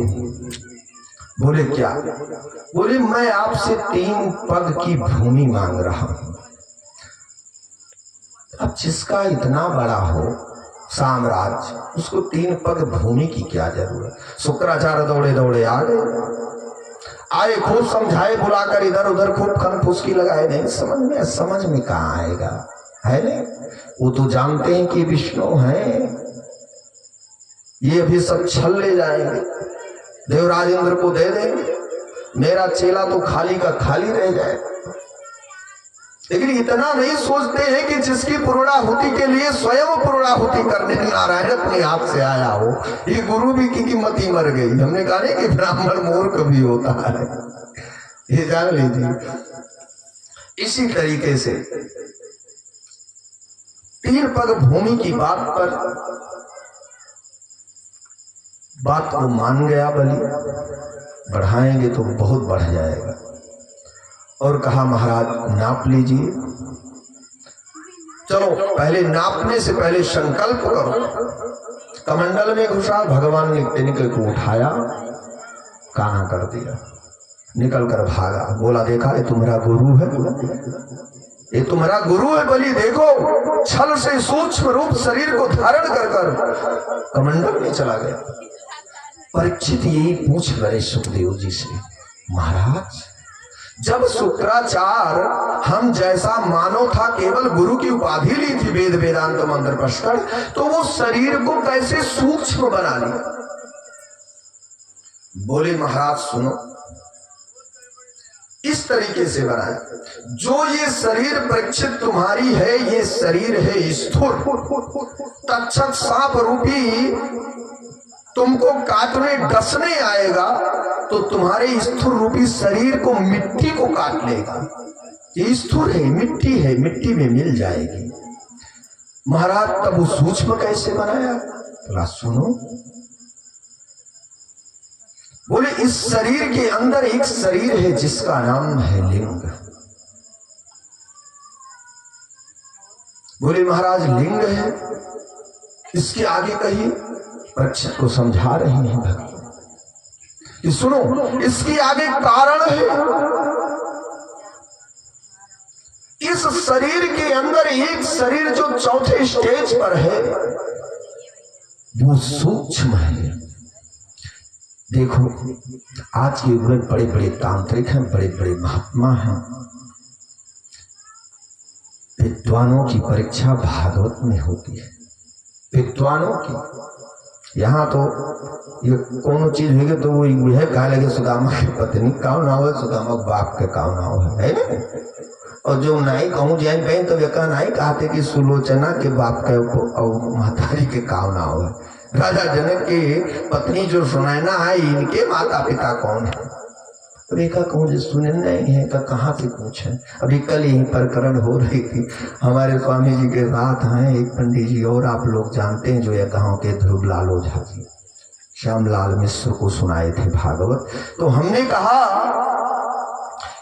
बोले क्या? बोले मैं आपसे 3 पग की भूमि मांग रहा हूं। अब जिसका इतना बड़ा हो साम्राज्य, उसको 3 पग भूमि की क्या जरूरत? शुक्राचार्य दौड़े दौड़े आ गए, आए, खूब समझाए, बुलाकर इधर उधर खूब खनफुसकी लगाए, नहीं समझ में कहाँ आएगा, है नहीं? वो तो जानते हैं कि विष्णु है, ये अभी सब छल ले जाएंगे, देवराज इंद्र को दे देंगे, मेरा चेला तो खाली का खाली रह जाएगा। लेकिन इतना नहीं सोचते हैं कि जिसकी पूर्णाहुति के लिए स्वयं पूर्णाहुति करने नारायण अपने हाथ से आया हो। ये गुरु भी की कीमत ही मर गई। हमने कहा नहीं कि ब्राह्मण मूर्ख भी होता है, ये जान लीजिए। इसी तरीके से 3 पग भूमि की बात को मान गया बलि, बढ़ाएंगे तो बहुत बढ़ जाएगा। और कहा महाराज नाप लीजिए, चलो पहले नापने से पहले संकल्प करो। कमंडल में घुसा, भगवान ने टिनके को उठाया, काना कर दिया, निकल कर भागा। बोला देखा ये तुम्हारा गुरु है, ये तुम्हारा गुरु है बलि, देखो छल से सूक्ष्म रूप शरीर को धारण कर कमंडल में चला गया। परीक्षित यही पूछ रहे सुखदेव जी से, महाराज जब शुक्राचार्य हम जैसा मानव था, केवल गुरु की उपाधि ली थी, वेद वेदांत मंत्र पढ़कर, तो वो शरीर को कैसे सूक्ष्म बना लिया? बोले महाराज सुनो, इस तरीके से बनाया। जो ये शरीर परीक्षित तुम्हारी है, ये शरीर है स्थूल, तक्षक सांप रूपी तुमको काटने डसने आएगा तो तुम्हारे स्थूल रूपी शरीर को मिट्टी को काट लेगा। ये स्थूल है, मिट्टी है, मिट्टी में मिल जाएगी। महाराज तब वो सूक्ष्म कैसे बनाया? थोड़ा सुनो। बोले इस शरीर के अंदर एक शरीर है जिसका नाम है लिंग। बोले महाराज लिंग है, इसके आगे कहिए। परीक्षित को समझा रहे हैं भगवान कि सुनो, इसके आगे कारण है। इस शरीर के अंदर एक शरीर जो चौथे स्टेज पर है वो सूक्ष्म है। देखो आज के युग में बड़े बड़े तांत्रिक हैं, बड़े बड़े महात्मा हैं। विद्वानों की परीक्षा भागवत में होती है। विद्वानों की यहाँ तो ये कोनो चीज होगी तो वो यह कहा लगे सुदामा की पत्नी काव ना हो, सुदामा बाप के काव ना हो, है ना। और जो नहीं कहूँ जाए बहन तो वे कहा नहीं कहते कि सुलोचना के बाप के और महतारी के काव ना हो। राजा जनक की पत्नी जो सुनैना है, इनके माता पिता कौन है? अभी का कहूँ जो सुने नहीं है का कहाँ से पूछे। अभी कल यही प्रकरण हो रही थी, हमारे स्वामी जी के साथ हैं एक पंडित जी और आप लोग जानते हैं जो ये गाँव के ध्रुवलाल ओझा जी श्यामलाल मिश्र को सुनाए थे भागवत। तो हमने कहा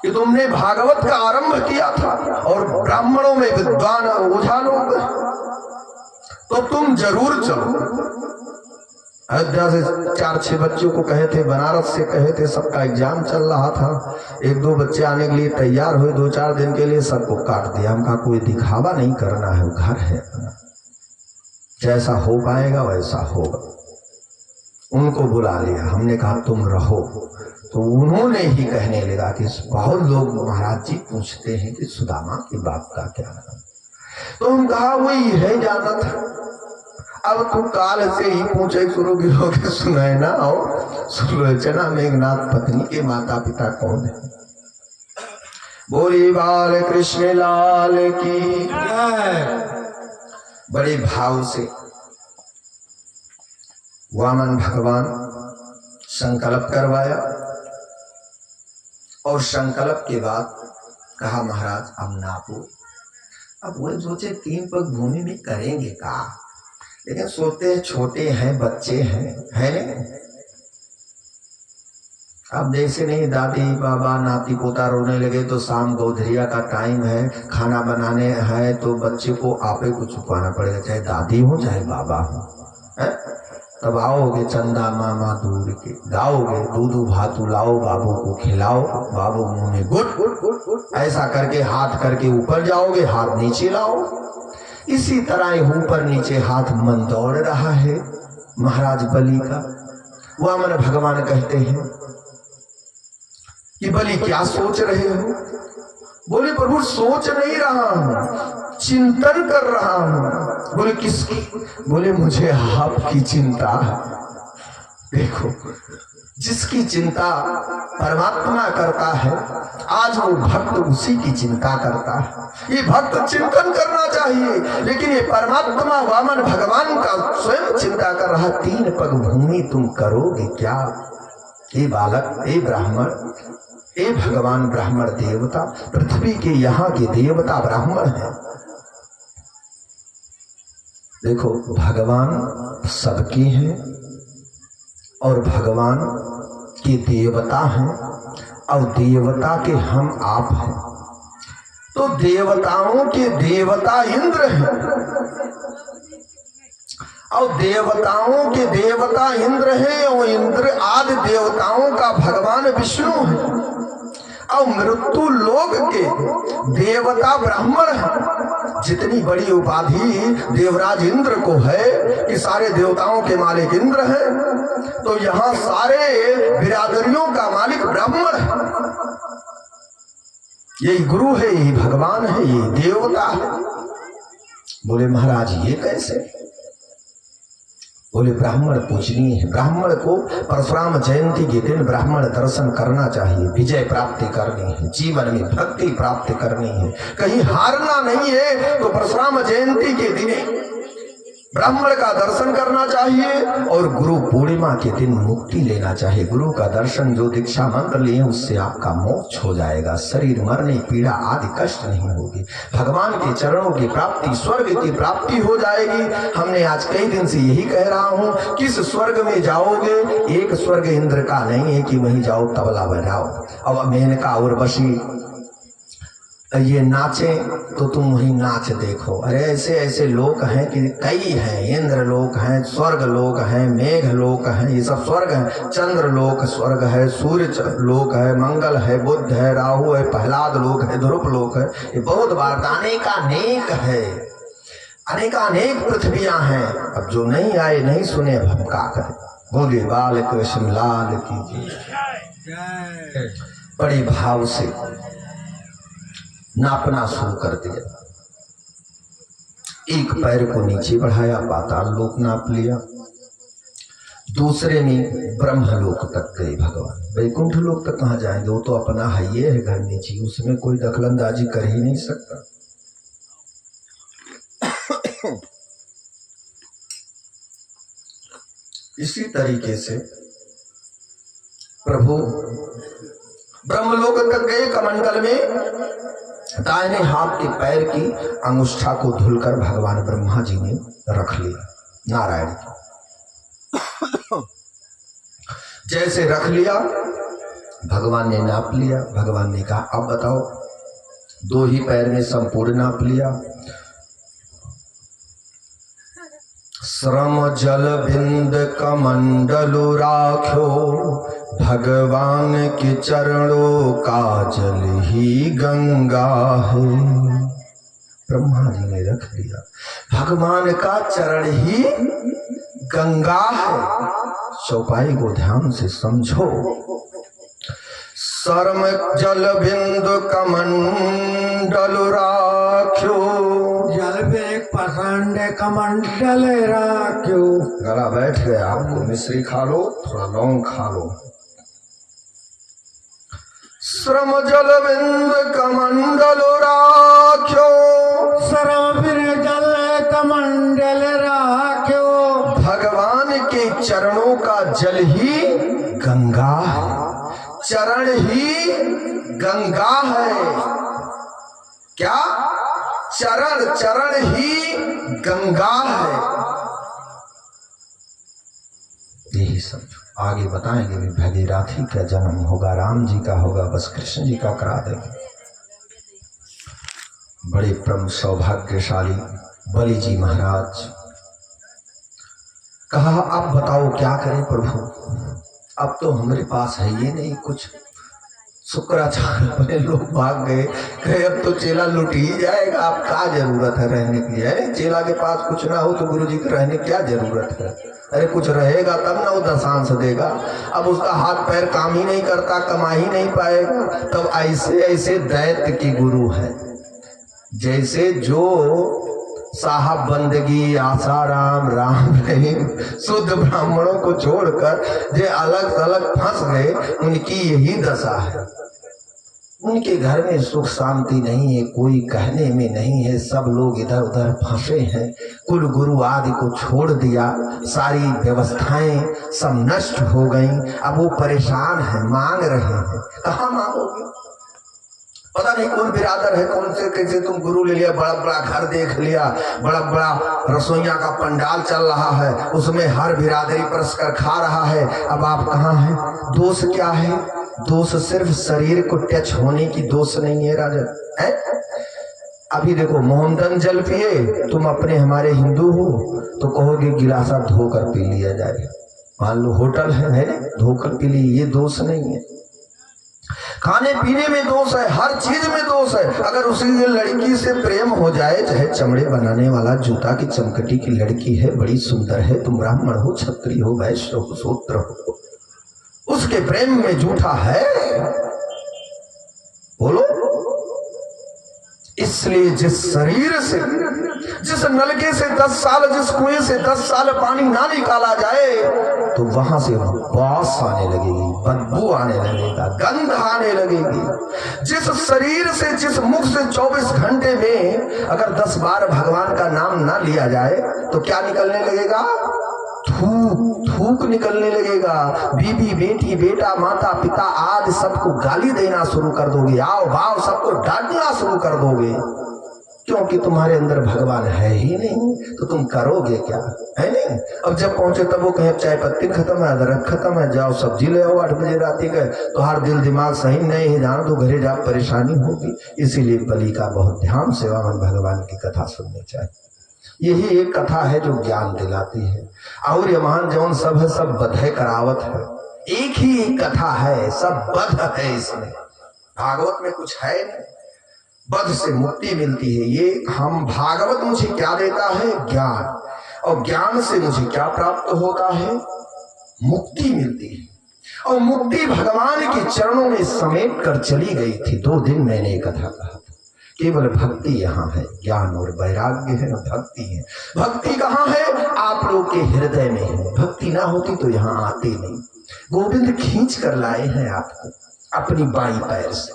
कि तुमने भागवत का आरंभ किया था और ब्राह्मणों में विद्वान ओझा लोग, तो तुम जरूर चलो। अयोध्या से 4-6 बच्चों को कहे थे, बनारस से कहे थे, सबका एग्जाम चल रहा था। 1-2 बच्चे आने के लिए तैयार हुए, 2-4 दिन के लिए सबको काट दिया। हमका कोई दिखावा नहीं करना है, घर है अपना, जैसा हो पाएगा वैसा होगा। उनको बुला लिया, हमने कहा तुम रहो। तो उन्होंने ही कहने लगा कि बहुत लोग महाराज जी पूछते हैं कि सुदामा के बाप का क्या नाम। तो हम कहा वही है जाना था। अब तू काल से ही पूछे शुरू की हो के सुनाए ना और सुलोचना मेघनाथ पत्नी के माता पिता कौन है? बोली बाल कृष्ण लाल की। बड़े भाव से वामन भगवान संकल्प करवाया और संकल्प के बाद कहा महाराज अब नापो। अब वही सोचे 3 पग भूमि में करेंगे का, लेकिन सोचते हैं छोटे हैं, बच्चे हैं, है नहीं। अब जैसे नहीं दादी बाबा नाती पोता रोने लगे तो शाम गोधरिया का टाइम है, खाना बनाने है तो बच्चे को आपे को छुपाना पड़ेगा, चाहे दादी हो चाहे बाबा हो। तब आओगे चंदा मामा दूर के, गाओगे दूधू भातू लाओ बाबू को खिलाओ, बाबू मुंह में गुट, ऐसा करके हाथ करके ऊपर जाओगे, हाथ नीचे लाओ। इसी तरह ऊपर नीचे हाथ मन दौड़ रहा है महाराज बलि का। वामन भगवान कहते हैं कि बलि क्या सोच रहे हो? बोले प्रभु सोच नहीं रहा हूं, चिंतन कर रहा हूं। बोले किसकी? बोले मुझे आपकी चिंता है। देखो जिसकी चिंता परमात्मा करता है, आज वो भक्त उसी की चिंता करता है। ये भक्त चिंतन करना चाहिए, लेकिन ये परमात्मा वामन भगवान का स्वयं चिंता कर रहा। 3 पग भूमि तुम करोगे क्या? ये बालक, ये ब्राह्मण, ये भगवान ब्राह्मण देवता, पृथ्वी के यहाँ के देवता ब्राह्मण है। देखो भगवान सबके हैं और भगवान के देवता हैं और देवता के हम आप हैं। तो देवताओं के देवता इंद्र हैं और देवताओं के देवता इंद्र हैं और इंद्र आदि देवताओं का भगवान विष्णु है और मृत्यु लोक के देवता ब्राह्मण हैं। जितनी बड़ी उपाधि देवराज इंद्र को है कि सारे देवताओं के मालिक इंद्र हैं, तो यहाँ सारे बिरादरियों का मालिक ब्राह्मण है। यही गुरु है, यही भगवान है, यही देवता है। बोले महाराज ये कैसे? बोले ब्राह्मण पूजनीय है, ब्राह्मण को परशुराम जयंती के दिन ब्राह्मण दर्शन करना चाहिए, विजय प्राप्ति करनी है, जीवन में भक्ति प्राप्त करनी है, कहीं हारना नहीं है। तो परशुराम जयंती के दिन ब्राह्मण का दर्शन करना चाहिए और गुरु पूर्णिमा के दिन मुक्ति लेना चाहिए। गुरु का दर्शन जो दीक्षा मंत्र लिए उससे आपका मोक्ष हो जाएगा, शरीर मरने पीड़ा आदि कष्ट नहीं होगी, भगवान के चरणों की प्राप्ति स्वर्ग की प्राप्ति हो जाएगी। हमने आज कई दिन से यही कह रहा हूँ, किस स्वर्ग में जाओगे, एक स्वर्ग इंद्र का नहीं है कि वहीं जाओ तबला बजाओ। अब मेनका उर्वशी ये नाचे तो तुम वही नाच देखो। अरे ऐसे ऐसे लोग हैं कि कई हैं, इंद्र लोक हैं, स्वर्ग लोक हैं, मेघ लोक हैं, ये सब स्वर्ग हैं। चंद्र लोक स्वर्ग है, सूर्य लोक है, मंगल है, बुध है, राहु है, प्रहलाद लोक है, ध्रुव लोक है। ये बहुत बार अनेक है, अनेक पृथ्वियां हैं। अब जो नहीं आए नहीं सुने अब हम क्या करें। बोले बाल कृष्ण लाल की जय। बड़े भाव से नापना शुरू कर दिया, एक पैर को नीचे बढ़ाया, पाताल लोक नाप लिया, दूसरे में ब्रह्म लोक तक गए भगवान। वैकुंठ लोक तक कहाँ जाएंगे, वो तो अपना है, ये है घर नीचे, उसमें कोई दखलंदाजी कर ही नहीं सकता। इसी तरीके से प्रभु ब्रह्मलोक तक गए। कमंडल में दाहिने हाथ के पैर की अंगुष्ठा को धुलकर भगवान ब्रह्मा जी ने रख लिया, नारायण की। जैसे रख लिया भगवान ने नाप लिया। भगवान ने कहा अब बताओ, दो ही पैर में संपूर्ण नाप लिया। श्रम जल बिंद कमंडलु राख्यो, भगवान के चरणों का जल ही गंगा है। ब्रह्मा जी ने रख दिया, भगवान का चरण ही गंगा है। चौपाई को ध्यान से समझो। शर्म जल बिंदु कमंडल राख्यो, जल बिंद पसंद कमंडल राख्यो। गला बैठ गया आपको, मिश्री खा लो, थोड़ा लौंग खा लो। श्रम जल बिंद कमंडल राख्यो, श्रम बिंद जल कमंडल राख्यो। भगवान के चरणों का जल ही गंगा है, चरण ही गंगा है। क्या? चरण ही गंगा है। यही समझो। आगे बताएंगे भी भगीरथी का जन्म होगा, राम जी का होगा, बस कृष्ण जी का करा देंगे। बड़े परम सौभाग्यशाली बलि जी महाराज कहा अब बताओ क्या करें प्रभु, अब तो हमारे पास है ये नहीं कुछ। शुक्राचार्य अपने लोग भाग गए, कहे अब तो चेला लुट ही जाएगा, अब क्या जरूरत है रहने की। है चेला के पास कुछ ना हो तो गुरु जी के रहने क्या जरूरत है। अरे कुछ रहेगा तब ना वो दशांश देगा। अब उसका हाथ पैर काम ही नहीं करता, कमा ही नहीं पाएगा। तब ऐसे ऐसे दैत्य की गुरु है, जैसे जो साहब बंदगी आसाराम राम रहीम शुद्ध ब्राह्मणों को छोड़कर जो अलग अलग फंस गए, उनकी यही दशा है। उनके घर में सुख शांति नहीं है, कोई कहने में नहीं है, सब लोग इधर उधर फंसे हैं। कुल गुरु आदि को छोड़ दिया, सारी व्यवस्थाएं सब नष्ट हो गई। अब वो परेशान है, मांग रहे हैं। कहाँ मांगोगे? पता नहीं कौन बिरादर है, कौन से कैसे तुम गुरु ले लिया, बड़ा बड़ा घर देख लिया, बड़ा बड़ा रसोइया का पंडाल चल रहा है, उसमें हर बिरादरी परस्कर खा रहा है। अब आप कहाँ हैं? दोष क्या है? दोष सिर्फ शरीर को टच होने की दोष नहीं है राजन है? अभी देखो मोहम्मदन जल पिए, तुम अपने हमारे हिंदू हो तो कहोगे गिलासा धोकर पी लिया जाए। मान लो होटल है धोकर पी लिए, ये दोष नहीं है। खाने पीने में दोष है, हर चीज में दोष है। अगर उसी लड़की से प्रेम हो जाए, चाहे चमड़े बनाने वाला जूता की चमकटी की लड़की है, बड़ी सुंदर है, तुम ब्राह्मण हो, क्षत्रिय हो, वैश्य हो, शूद्र हो, उसके प्रेम में झूठा है बोलो। इसलिए जिस शरीर से जिस नलके से 10 साल, जिस कुएं से 10 साल पानी ना निकाला जाए तो वहां से बास आने लगेगी, बदबू आने लगेगा, गंध आने लगेगी। जिस शरीर से, जिस मुख से 24 घंटे में अगर 10 बार भगवान का नाम ना लिया जाए तो क्या निकलने लगेगा? थूक, थूक निकलने लगेगा। बीबी, बेटी, बेटा, माता, पिता आदि सबको गाली देना शुरू कर दोगे, आओ भाव सबको डांटना शुरू कर दोगे, क्योंकि तुम्हारे अंदर भगवान है ही नहीं, तो तुम करोगे क्या? है नहीं। अब जब पहुंचे तब वो कहे चाय पत्ती खत्म है, अदरक खत्म है, जाओ सब्जी ले आओ 8 बजे रात के, तो हर दिल दिमाग सही नहीं है, जान तो घरे जा परेशानी होगी। इसीलिए बलि का बहुत ध्यान सेवावन भगवान की कथा सुननी चाहिए। यही एक कथा है जो ज्ञान दिलाती है। और ये महान जौन सब है सब बधे करावत है, एक ही एक कथा है, सब बध है इसमें। भागवत में कुछ है नहीं, बध से मुक्ति मिलती है। ये हम भागवत मुझे क्या देता है? ज्ञान, और ज्ञान से मुझे क्या प्राप्त होता है? मुक्ति मिलती है। और मुक्ति भगवान के चरणों में समेट कर चली गई थी। 2 दिन मैंने ये कथा कहा था। केवल भक्ति यहाँ है, ज्ञान और वैराग्य है, भक्ति है। भक्ति कहाँ है? आप लोग के हृदय में है। भक्ति ना होती तो यहाँ आते नहीं। गोविंद खींच कर लाए हैं आपको अपनी बाई पैर से।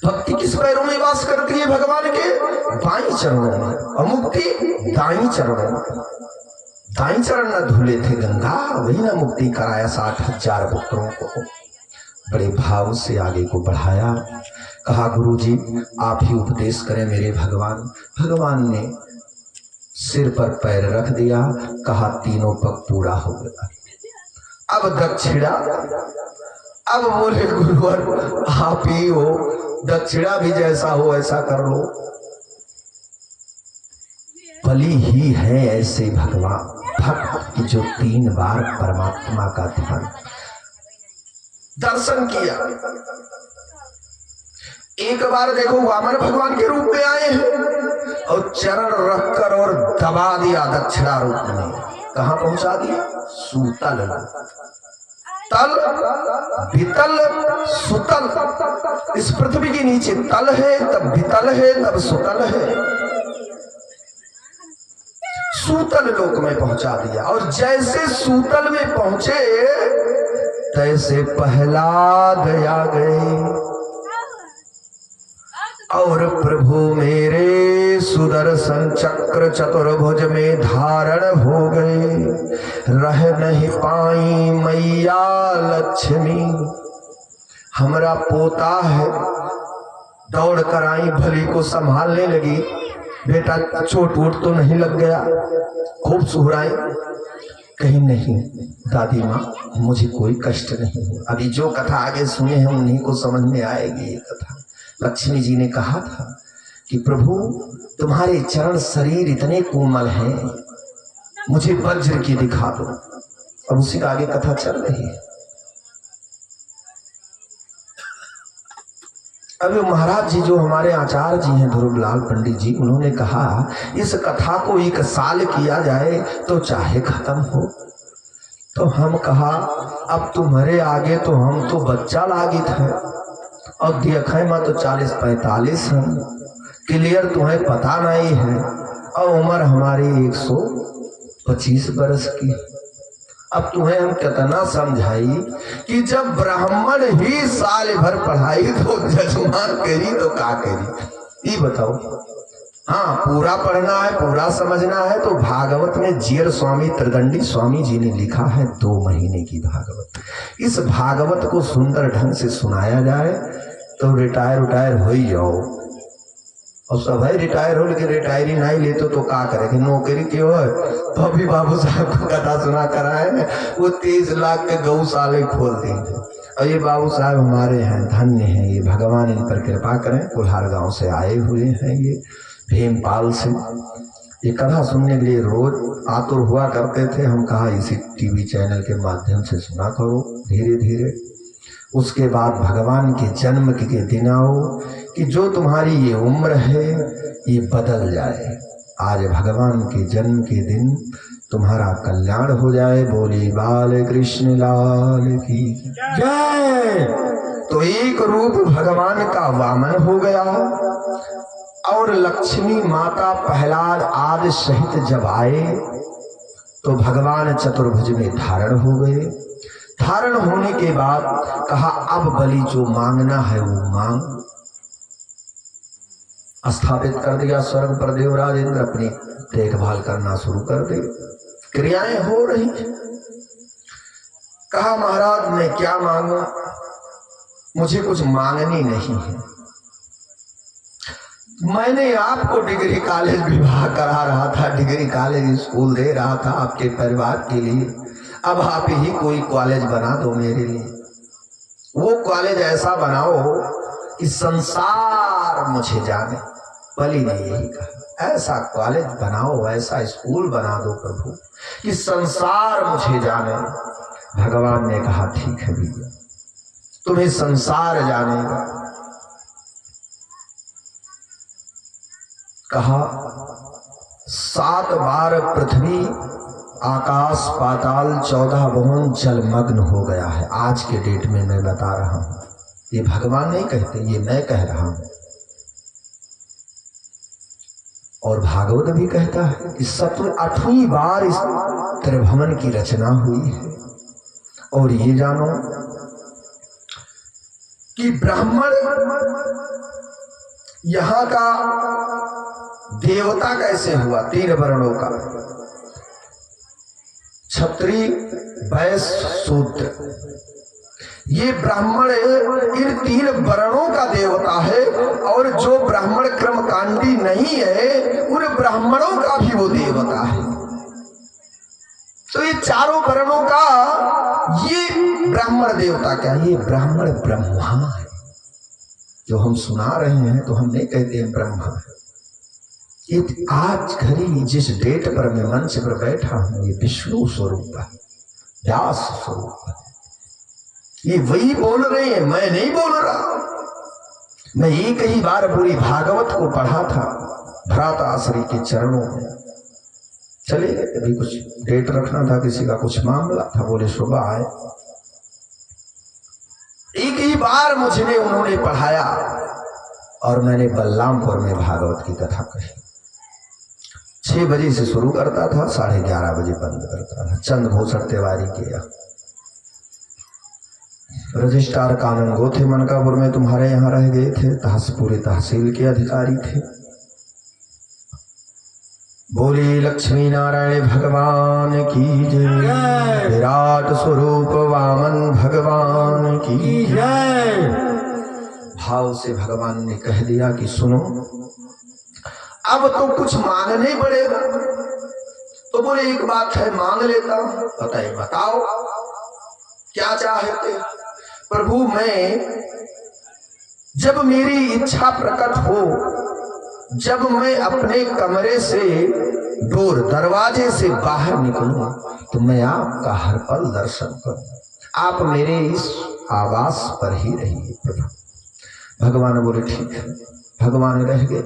भक्ति किस पैरों में वास करती है? भगवान के बाई चरणों में, और मुक्ति दाई चरणों में। दाई चरण न धुले थे गंगा, वही ना मुक्ति कराया 60,000 पुत्रों को। बड़े भाव से आगे को बढ़ाया, कहा गुरुजी आप ही उपदेश करें मेरे भगवान। भगवान ने सिर पर पैर रख दिया, कहा तीनों पग पूरा हो गया। अब दक्षिणा, अब बोले गुरुवर आप ही हो, दक्षिणा भी जैसा हो ऐसा कर लो। बलि ही है ऐसे भगवान भक्त जो 3 बार परमात्मा का ध्यान दर्शन किया। एक बार देखो वामन भगवान के रूप में आए हैं और चरण रखकर और दबा दिया दक्षिणा रूप में। कहां पहुंचा दिया? सूतल, तल, भितल, सुतल। इस पृथ्वी के नीचे तल है, तब भितल है, तब सुतल है। सूतल लोक में पहुंचा दिया। और जैसे सूतल में पहुंचे तैसे प्रहलाद आ गए और प्रभु मेरे सुदर्शन चक्र चतुर्भुज में धारण हो गए। रह नहीं पाई मैया लक्ष्मी, हमारा पोता है। दौड़ कर आई, भली को संभालने लगी। बेटा चोट वोट तो नहीं लग गया? खूब सुहराई। कहीं नहीं दादी माँ, मुझे कोई कष्ट नहीं हुआ। अभी जो कथा आगे सुने हैं उन्हीं को समझ में आएगी ये कथा। लक्ष्मी जी ने कहा था कि प्रभु तुम्हारे चरण शरीर इतने कोमल हैं, मुझे वज्र की दिखा दो। और उसी का आगे कथा चल रही है। अभी महाराज जी जो हमारे आचार्य जी हैं ध्रुवलाल पंडित जी, उन्होंने कहा इस कथा को 1 साल किया जाए तो चाहे खत्म हो। तो हम कहा अब तुम्हारे आगे तो हम तो बच्चा लागित है, अब देखे मैं तो 40-45 है, क्लियर तुम्हें पता नहीं है। और उम्र हमारी 125 बरस की। अब तुम्हें हम कितना समझाई कि जब ब्राह्मण ही साल भर पढ़ाई तो जजमान करी तो का करी? ये बताओ। हाँ, पूरा पढ़ना है, पूरा समझना है तो भागवत में जीयर स्वामी त्रिदंडी स्वामी जी ने लिखा है 2 महीने की भागवत। इस भागवत को सुंदर ढंग से सुनाया जाए तो रिटायर हो ही जाओ। और सब है रिटायर हो, लेकिन रिटायरी नहीं लेते तो क्या करेंगे? नौकरी क्यों है? तो अभी बाबू साहब को कथा सुना कराए, वो 30 लाख के गौशाले खोल देंगे। और ये बाबू साहब हमारे हैं, धन्य हैं, ये भगवान इन पर कृपा करें। कुल्हार गांव से आए हुए हैं, ये भीमपाल से। ये कथा सुनने के लिए रोज आतुर हुआ करते थे। हम कहा इसी टीवी चैनल के माध्यम से सुना करो धीरे धीरे। उसके बाद भगवान के जन्म के दिन आओ कि जो तुम्हारी ये उम्र है ये बदल जाए। आज भगवान के जन्म के दिन तुम्हारा कल्याण हो जाए। बोली बाल कृष्ण लाल की जय। तो एक रूप भगवान का वामन हो गया और लक्ष्मी माता प्रहलाद आदि सहित जब आए तो भगवान चतुर्भुज में धारण हो गए। धारण होने के बाद कहा अब बलि जो मांगना है वो मांग। स्थापित कर दिया स्वर्ग पर देवराज इंद्र अपनी देखभाल करना शुरू कर दे। क्रियाएं हो रही। कहा महाराज मैं क्या मांगू, मुझे कुछ मांगनी नहीं है। मैंने आपको डिग्री कॉलेज विवाह करा रहा था, डिग्री कॉलेज स्कूल दे रहा था आपके परिवार के लिए। अब आप ही कोई कॉलेज बना दो मेरे लिए। वो कॉलेज ऐसा बनाओ कि संसार मुझे जाने। बलि ने यही कहा ऐसा कॉलेज बनाओ, ऐसा स्कूल बना दो प्रभु कि संसार मुझे जाने। भगवान ने कहा ठीक है भैया, तुम्हें संसार जानेगा। कहा 7 बार पृथ्वी आकाश पाताल 14 भुवन जलमग्न हो गया है। आज के डेट में मैं बता रहा हूं, ये भगवान नहीं कहते, ये मैं कह रहा हूं। और भागवत भी कहता है कि 8वीं बार इस त्रिभुवन की रचना हुई है। और ये जानो कि ब्राह्मण यहां का देवता कैसे हुआ। 3 वर्णों का, क्षत्रिय वैश्य शूद्र। ये ब्राह्मण इन 3 वर्णों का देवता है। और जो ब्राह्मण कर्मकांडी नहीं है उन ब्राह्मणों का भी वो देवता है। तो ये चारों वर्णों का ये ब्राह्मण देवता क्या, ये ब्राह्मण ब्रह्मा है। जो हम सुना रहे हैं तो हम नहीं कहते हैं ब्रह्मा है। ये आज घड़ी जिस डेट पर मैं मंच पर बैठा हूं ये विष्णु स्वरूप है, व्यास स्वरूप है। ये वही बोल रहे हैं, मैं नहीं बोल रहा। मैं एक ही बार पूरी भागवत को पढ़ा था भ्राताश्री के चरणों में। चले गए, अभी कुछ डेट रखना था, किसी का कुछ मामला था, बोले सुबह आए। एक ही बार मुझे उन्होंने पढ़ाया और मैंने बलरामपुर में भागवत की कथा कही। 6 बजे से शुरू करता था, 11:30 बजे बंद करता था। चंद्रभूषण तिवारी के यहाँ रजिस्ट्रार कानूनगो थे, मनकापुर में तुम्हारे यहाँ रह गए थे। पूरे तहसील के अधिकारी थे। बोली लक्ष्मी नारायण भगवान की जय। विराट स्वरूप वामन भगवान की जय। भाव से भगवान ने कह दिया कि सुनो अब तो कुछ मांगने पड़ेगा। तो बोले एक बात है, मांग लेता हूं। बताइए, बताओ क्या चाहते प्रभु। मैं जब मेरी इच्छा प्रकट हो, जब मैं अपने कमरे से डोर दरवाजे से बाहर निकलूं तो मैं आपका हर पल दर्शन करूं। आप मेरे इस आवास पर ही रहिए प्रभु। भगवान बोले ठीक है। भगवान रह गए।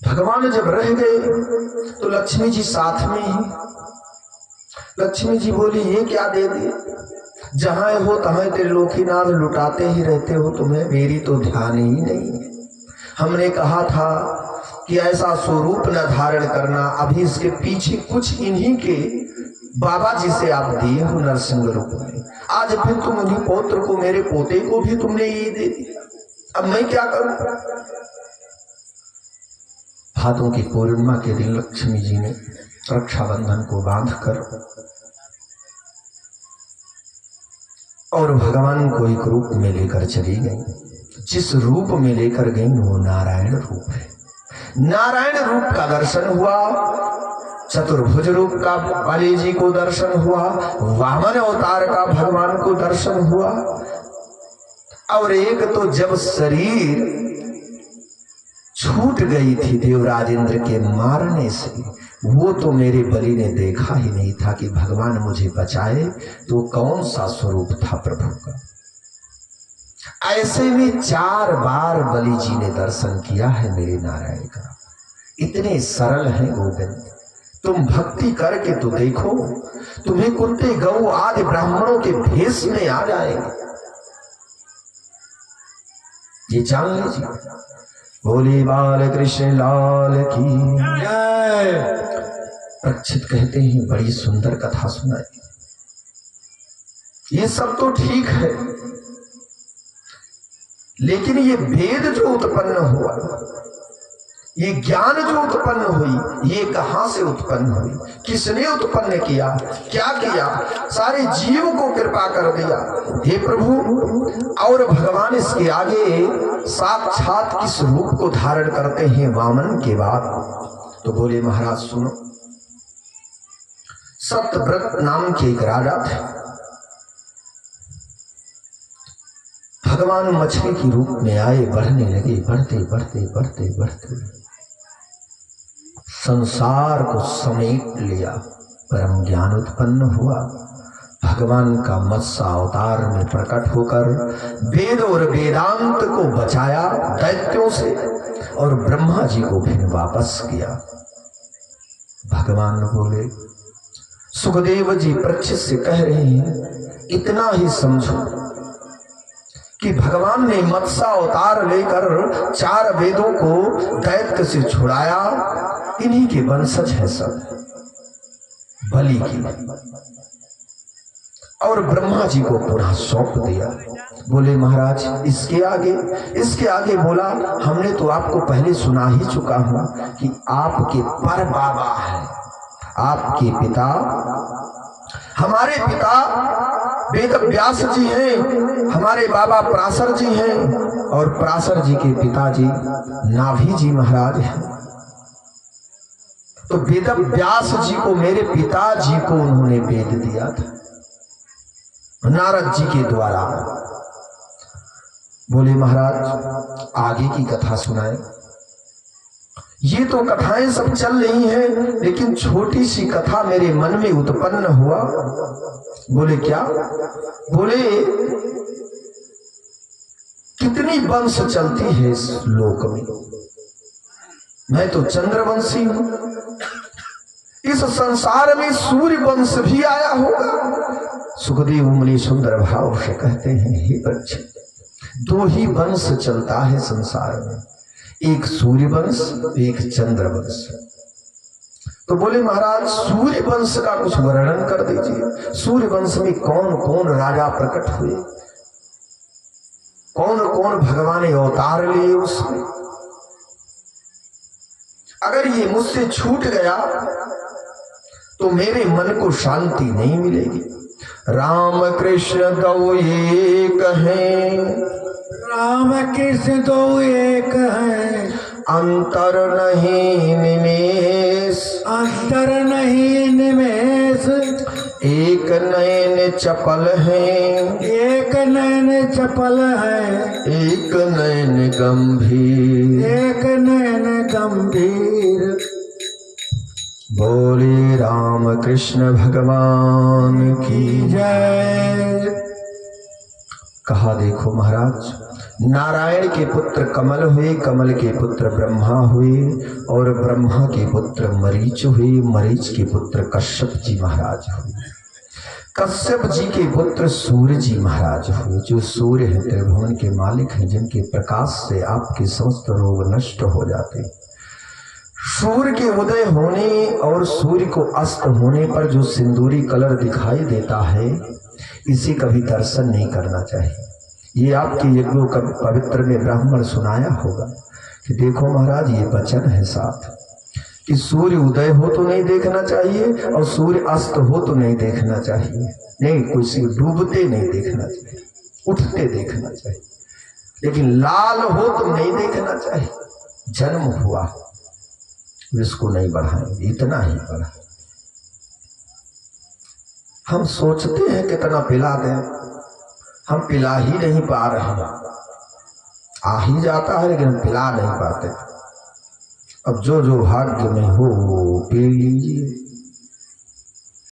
भगवान जब रह गए तो लक्ष्मी जी साथ में ही। लक्ष्मी जी बोली ये क्या दे दिए, जहां हो तहां त्रिलोकीनाथ लुटाते ही रहते हो, तुम्हें मेरी तो ध्यान ही नहीं है। हमने कहा था कि ऐसा स्वरूप न धारण करना। अभी इसके पीछे कुछ इन्हीं के बाबा जी से आप दिए हो नरसिंह रूप में। आज फिर तुम उन्हीं पौत्र को, मेरे पोते को भी तुमने ये दे दिया। अब मैं क्या करूं। भादों की पूर्णिमा के दिन लक्ष्मी जी ने रक्षाबंधन को बांधकर और भगवान को एक रूप में लेकर चली गई। जिस रूप में लेकर गई वो नारायण रूप है। नारायण रूप का दर्शन हुआ, चतुर्भुज रूप का बलि जी को दर्शन हुआ, वामन अवतार का भगवान को दर्शन हुआ। और एक तो जब शरीर छूट गई थी देवराज इंद्र के मारने से, वो तो मेरे बलि ने देखा ही नहीं था कि भगवान मुझे बचाए। तो कौन सा स्वरूप था प्रभु का। ऐसे में 4 बार बलि जी ने दर्शन किया है मेरे नारायण का। इतने सरल हैं गोविंद। तुम भक्ति करके तो देखो, तुम्हें कुत्ते गौ आदि ब्राह्मणों के भेष में आ जाएंगे। ये जान लीजिए। बोले बाल कृष्ण लाल की जय। परीक्षित कहते हैं बड़ी सुंदर कथा सुनाई। ये सब तो ठीक है, लेकिन ये वेद जो उत्पन्न हुआ, ये ज्ञान जो उत्पन्न हुई, ये कहां से उत्पन्न हुई, किसने उत्पन्न किया, क्या किया? सारे जीव को कृपा कर दिया हे प्रभु। और भगवान इसके आगे साक्षात किस रूप को धारण करते हैं वामन के बाद? तो बोले महाराज सुनो, सत्यव्रत नाम के एक राजा थे। भगवान मछली के रूप में आए, बढ़ने लगे, बढ़ते बढ़ते बढ़ते बढ़ते संसार को समेट लिया। परम ज्ञान उत्पन्न हुआ। भगवान का मत्स्य अवतार में प्रकट होकर वेद और वेदांत को बचाया दैत्यों से, और ब्रह्मा जी को फिर वापस किया। भगवान बोले, सुखदेव जी परीक्षित से कह रहे हैं, इतना ही समझो कि भगवान ने मत्स्य अवतार लेकर 4 वेदों को दैत्य से छुड़ाया। इन्हीं के वंशज हैं सब, बलि की, और ब्रह्मा जी को पुनः सौंप दिया। बोले महाराज इसके आगे बोला, हमने तो आपको पहले सुना ही चुका हूं कि आपके पर बाबा है, आपके पिता, हमारे पिता वेद व्यास जी हैं, हमारे बाबा पराशर जी हैं, और पराशर जी के पिताजी नाभि जी महाराज हैं। तो वेद व्यास जी को, मेरे पिताजी को उन्होंने वेद दिया था नारद जी के द्वारा। बोले महाराज आगे की कथा सुनाए। ये तो कथाएं सब चल रही हैं, लेकिन छोटी सी कथा मेरे मन में उत्पन्न हुआ। बोले क्या? बोले कितनी वंश चलती है इस लोक में, मैं तो चंद्रवंशी हूं, इस संसार में सूर्य वंश भी आया होगा। सुखदेव मुनि सुंदर भाव से कहते हैं, हे परीक्षित, 2 ही वंश चलता है संसार में, एक सूर्य वंश, एक चंद्र वंश। तो बोले महाराज सूर्य वंश का कुछ वर्णन कर दीजिए। सूर्य वंश में कौन कौन राजा प्रकट हुए, कौन कौन भगवान ने अवतार लिए उसमें? अगर ये मुझसे छूट गया तो मेरे मन को शांति नहीं मिलेगी। राम कृष्ण दो एक हैं, राम कृष्ण दो एक हैं, अंतर नहीं निमेष, अंतर नहीं निमेष, एक नयन चपल है, एक नयन चपल है, एक नयन गंभीर, एक नयन गंभीर। बोले राम कृष्ण भगवान की जय। कहा देखो महाराज, नारायण के पुत्र कमल हुए, कमल के पुत्र ब्रह्मा हुए, और ब्रह्मा के पुत्र मरीच हुए, मरीच के पुत्र कश्यप जी महाराज हुए, कश्यप जी के पुत्र सूर्य जी महाराज हुए, जो सूर्य है त्रिभुवन के मालिक हैं, जिनके प्रकाश से आपके समस्त रोग नष्ट हो जाते हैं। सूर्य के उदय होने और सूर्य को अस्त होने पर जो सिंदूरी कलर दिखाई देता है, इसे कभी दर्शन नहीं करना चाहिए। ये आपके यज्ञों का पवित्र में ब्राह्मण सुनाया होगा कि देखो महाराज, ये वचन है साथ कि सूर्य उदय हो तो नहीं देखना चाहिए, और सूर्य अस्त हो तो नहीं देखना चाहिए, नहीं कोई डूबते नहीं देखना चाहिए, उठते देखना चाहिए, लेकिन लाल हो तो नहीं देखना चाहिए। जन्म हुआ, इसको नहीं बढ़ाएंगे, इतना ही बढ़ा। हम सोचते हैं कितना पिला दें, हम पिला ही नहीं पा रहे हैं। आ ही जाता है लेकिन हम पिला नहीं पाते। अब जो जो भाग्य में हो पी लीजिए।